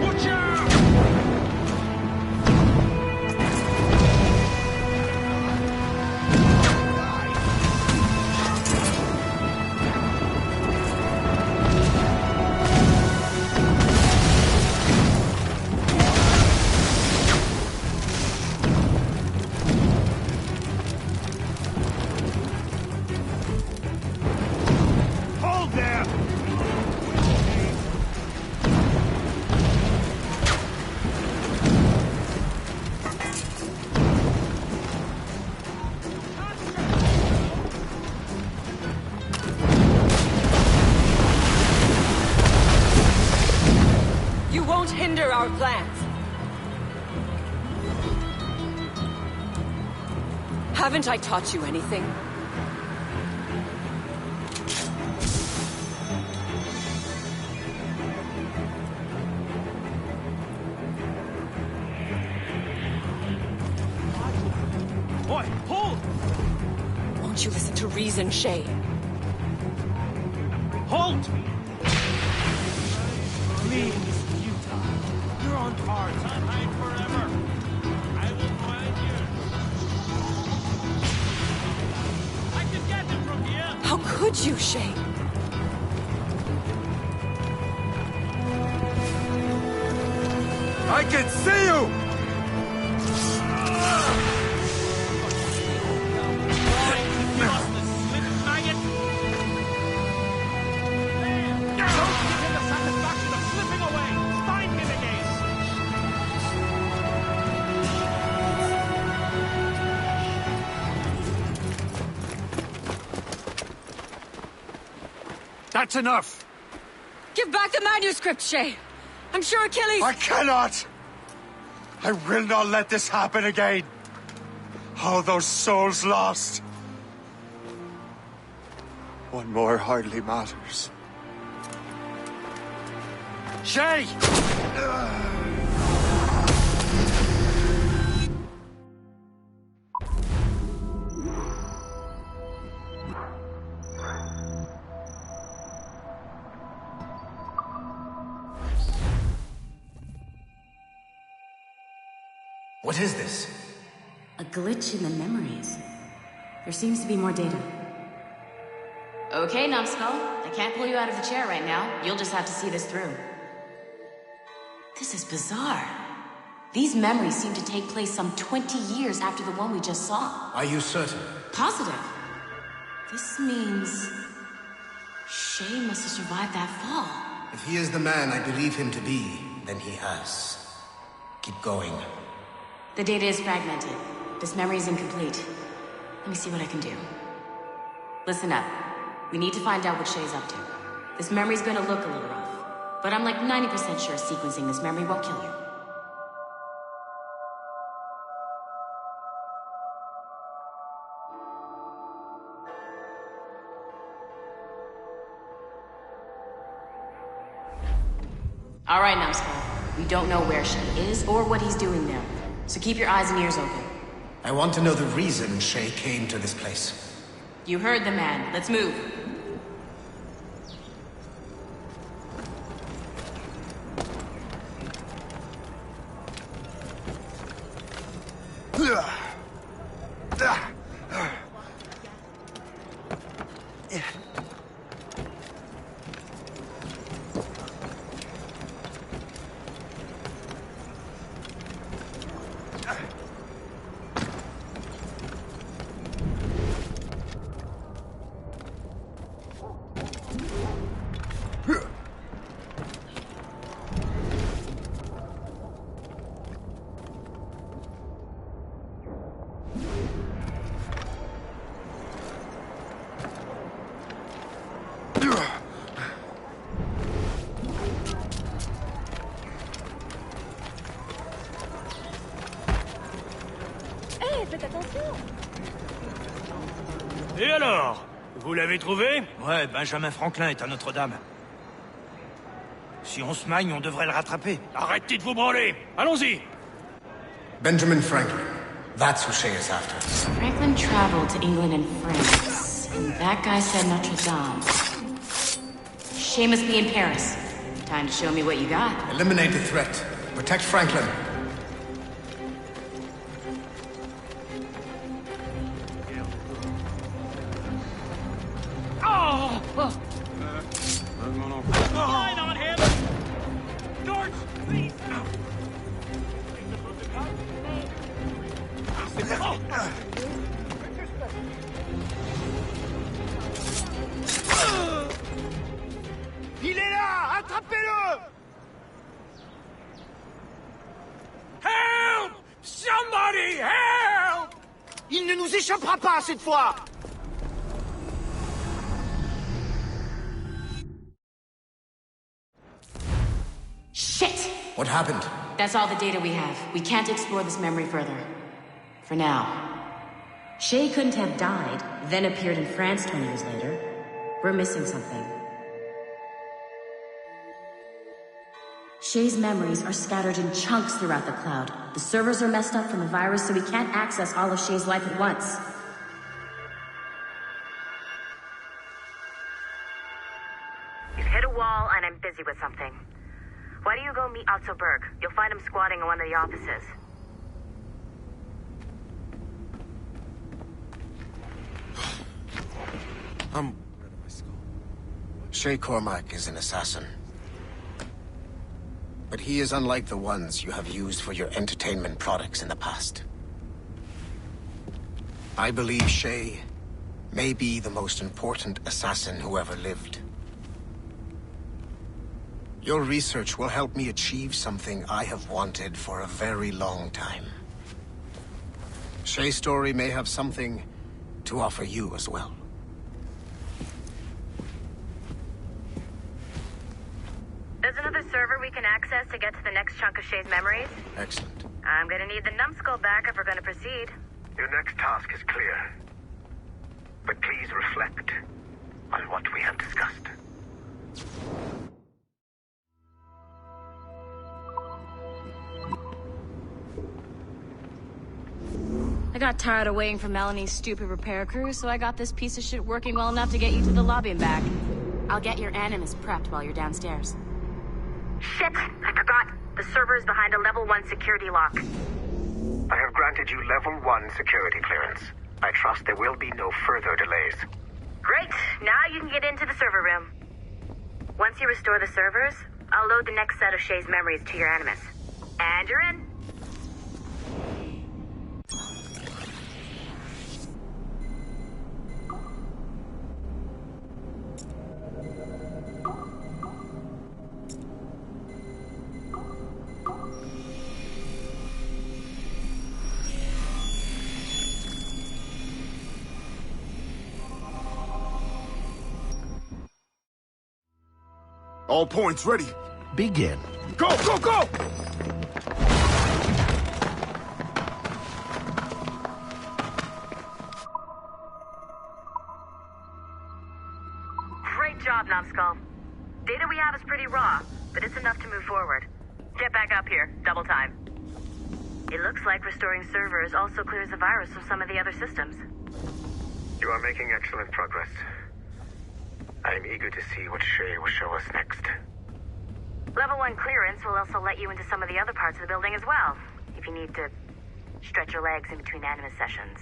Watch out! Hold there! You won't hinder our plans. Haven't I taught you anything? Boy, hold! Won't you listen to reason, Shay? Halt! Fleeing is futile. You're on par. Time hide forever. I will find you. I can get him from here. How could you, Shay? I can see you! That's enough! Give back the manuscript, Shay! I'm sure Achilles... I cannot! I will not let this happen again! All those souls lost! One more hardly matters. Shay! What is this? A glitch in the memories. There seems to be more data. Okay, Numbskull. I can't pull you out of the chair right now. You'll just have to see this through. This is bizarre. These memories seem to take place some 20 years after the one we just saw. Are you certain? Positive. This means... Shay must have survived that fall. If he is the man I believe him to be, then he has. Keep going. The data is fragmented. This memory is incomplete. Let me see what I can do. Listen up. We need to find out what Shay's up to. This memory's gonna look a little rough, but I'm like 90% sure sequencing this memory won't kill you. All right, Numbskull. We don't know where Shay is or what he's doing there, so keep your eyes and ears open. I want to know the reason Shay came to this place. You heard the man. Let's move. Et alors? Vous l'avez trouvé? Ouais, Benjamin Franklin est à Notre-Dame. Si on se magne, on devrait le rattraper. Arrêtez de vous branler! Allons-y! Benjamin Franklin. That's who Shay is after. Franklin traveled to England and France, and that guy said Notre Dame. Shay must be in Paris. Time to show me what you got. Eliminate the threat. Protect Franklin. Line on him! George, please! Il est là! Attrapez-le! Help! Somebody help! Il ne nous échappera pas cette fois! Shit! What happened? That's all the data we have. We can't explore this memory further. For now. Shay couldn't have died, then appeared in France 20 years later. We're missing something. Shay's memories are scattered in chunks throughout the cloud. The servers are messed up from the virus, so we can't access all of Shay's life at once. You've hit a wall, and I'm busy with something. Why don't you go meet Otto Berg? You'll find him squatting in one of the offices. Shay Cormac is an assassin. But he is unlike the ones you have used for your entertainment products in the past. I believe Shay may be the most important assassin who ever lived. Your research will help me achieve something I have wanted for a very long time. Shay's story may have something to offer you as well. server we can access to get to the next chunk of Shay's memories? Excellent. I'm gonna need the numbskull back if we're gonna proceed. Your next task is clear. But please reflect on what we have discussed. I got tired of waiting for Melanie's stupid repair crew, so I got this piece of shit working well enough to get you to the lobby and back. I'll get your Animus prepped while you're downstairs. Shit! I forgot. The server is behind a level 1 security lock. I have granted you level 1 security clearance. I trust there will be no further delays. Great! Now you can get into the server room. Once you restore the servers, I'll load the next set of Shay's memories to your Animus. And you're in. All points ready. Begin. Go, go, go! Great job, Numbskull. Data we have is pretty raw, but it's enough to move forward. Get back up here. Double time. It looks like restoring servers also clears the virus from some of the other systems. You are making excellent progress. I am eager to see what Shay will show us next. Level 1 clearance will also let you into some of the other parts of the building as well, if you need to stretch your legs in between Animus sessions.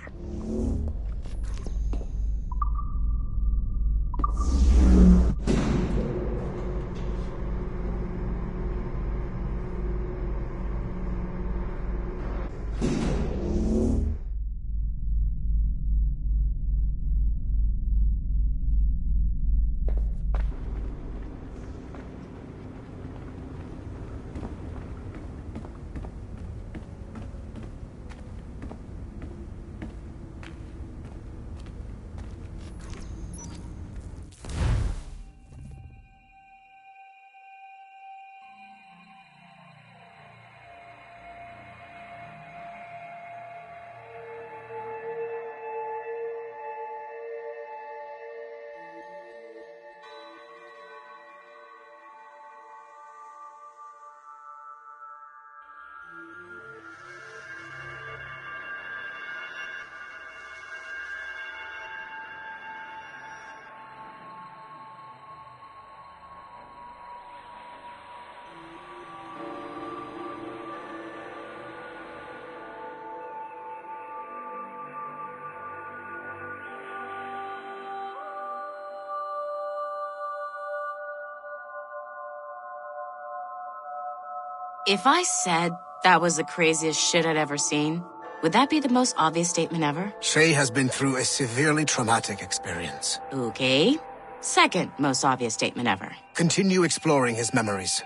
If I said that was the craziest shit I'd ever seen, would that be the most obvious statement ever? Shay has been through a severely traumatic experience. Okay. Second most obvious statement ever. Continue exploring his memories.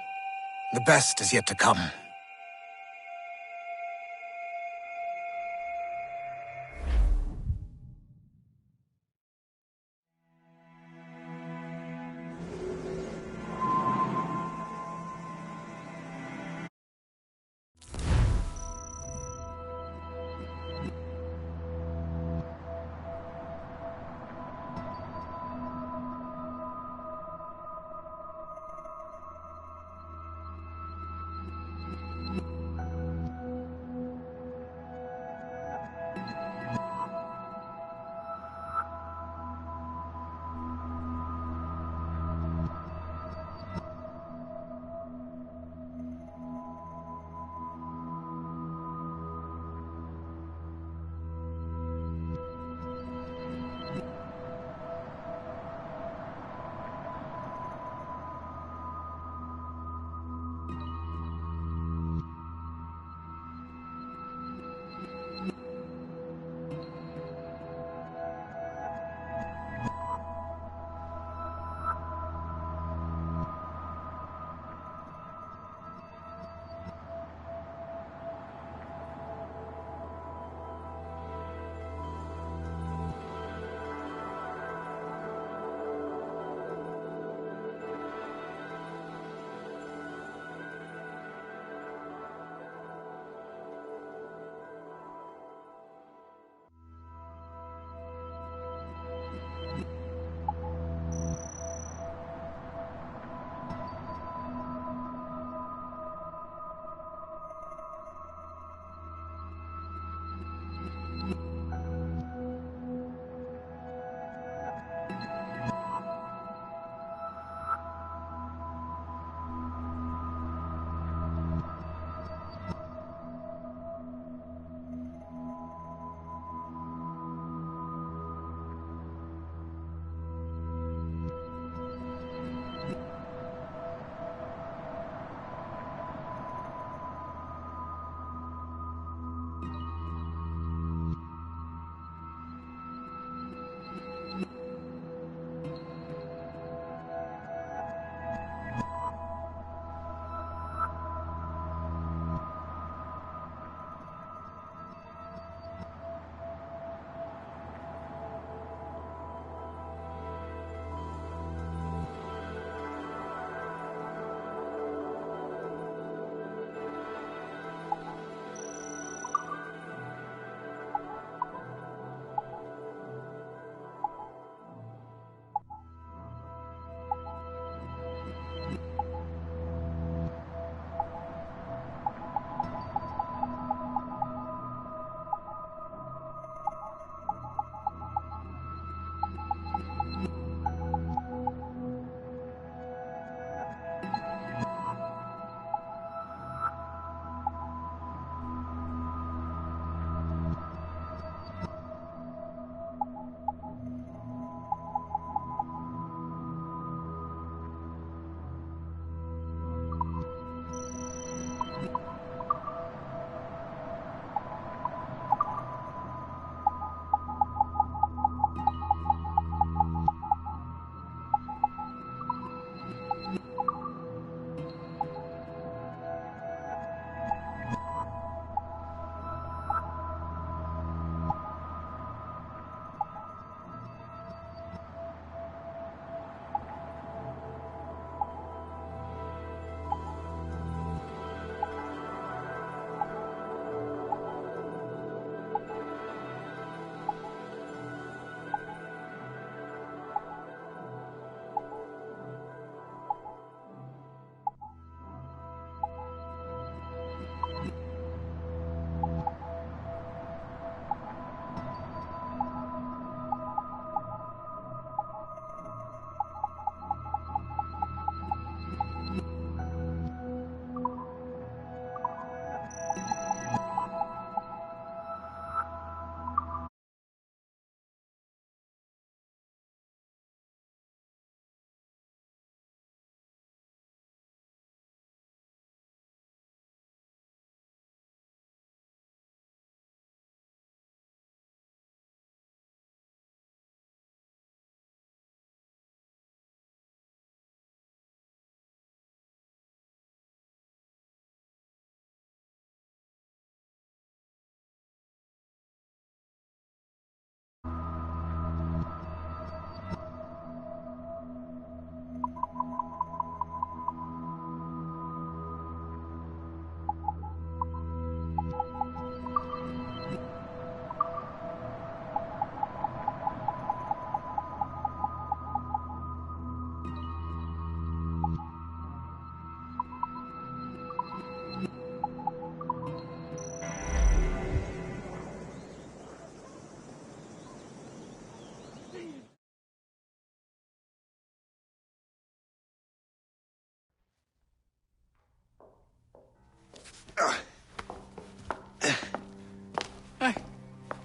The best is yet to come.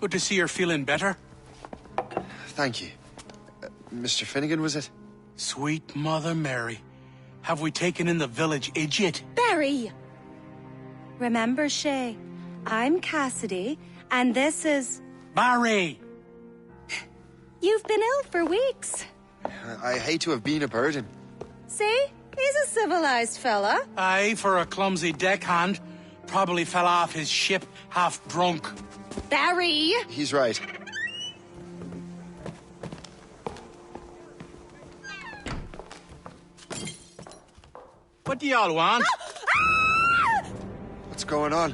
Good to see you're feeling better. Thank you. Mr. Finnegan, was it? Sweet Mother Mary. Have we taken in the village idiot? Barry! Remember, Shay, I'm Cassidy, and this is... Barry! You've been ill for weeks. I hate to have been a burden. See? He's a civilized fella. Aye, for a clumsy deckhand. Probably fell off his ship half drunk. Barry! He's right. What do y'all want? What's going on?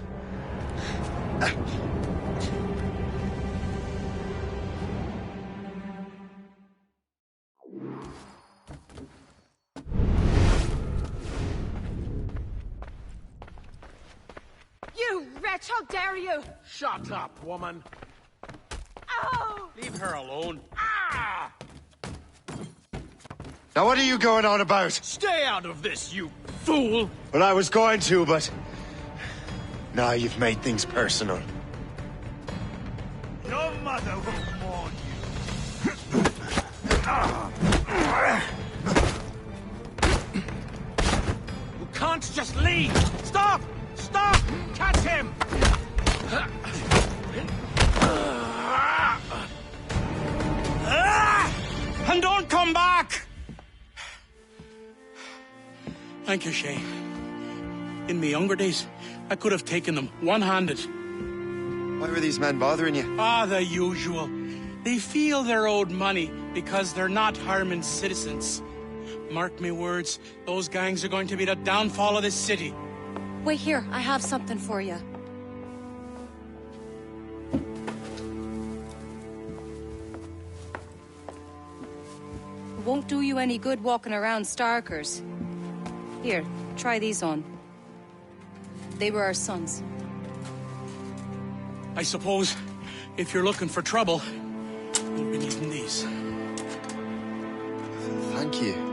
You wretch! How dare you! Shut up, woman. Oh! Leave her alone. Ah! Now what are you going on about? Stay out of this, you fool! Well, I was going to, but... Now you've made things personal. Your mother will mourn You can't just leave! Stop! Stop! Catch him! And don't come back! Thank you, Shay. In my younger days, I could have taken them one-handed. Why were these men bothering you? Ah, the usual. They feel they're owed money because they're not harming citizens. Mark me words, those gangs are going to be the downfall of this city. Wait here, I have something for you. It won't do you any good walking around Starkers. Here, try these on. They were our sons. I suppose, if you're looking for trouble, you'll be needing these. Thank you.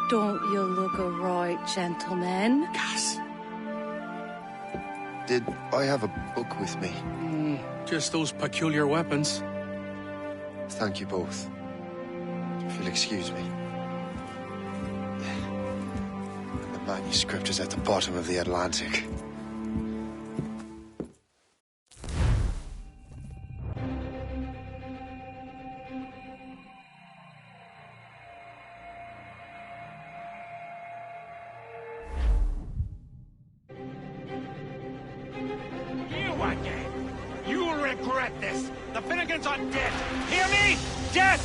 Don't you look a right gentleman? Cass. Did I have a book with me? Just those peculiar weapons. Thank you both. If you'll excuse me. The manuscript is at the bottom of the Atlantic. You'll regret this. The Finnegans are dead. Hear me? Dead!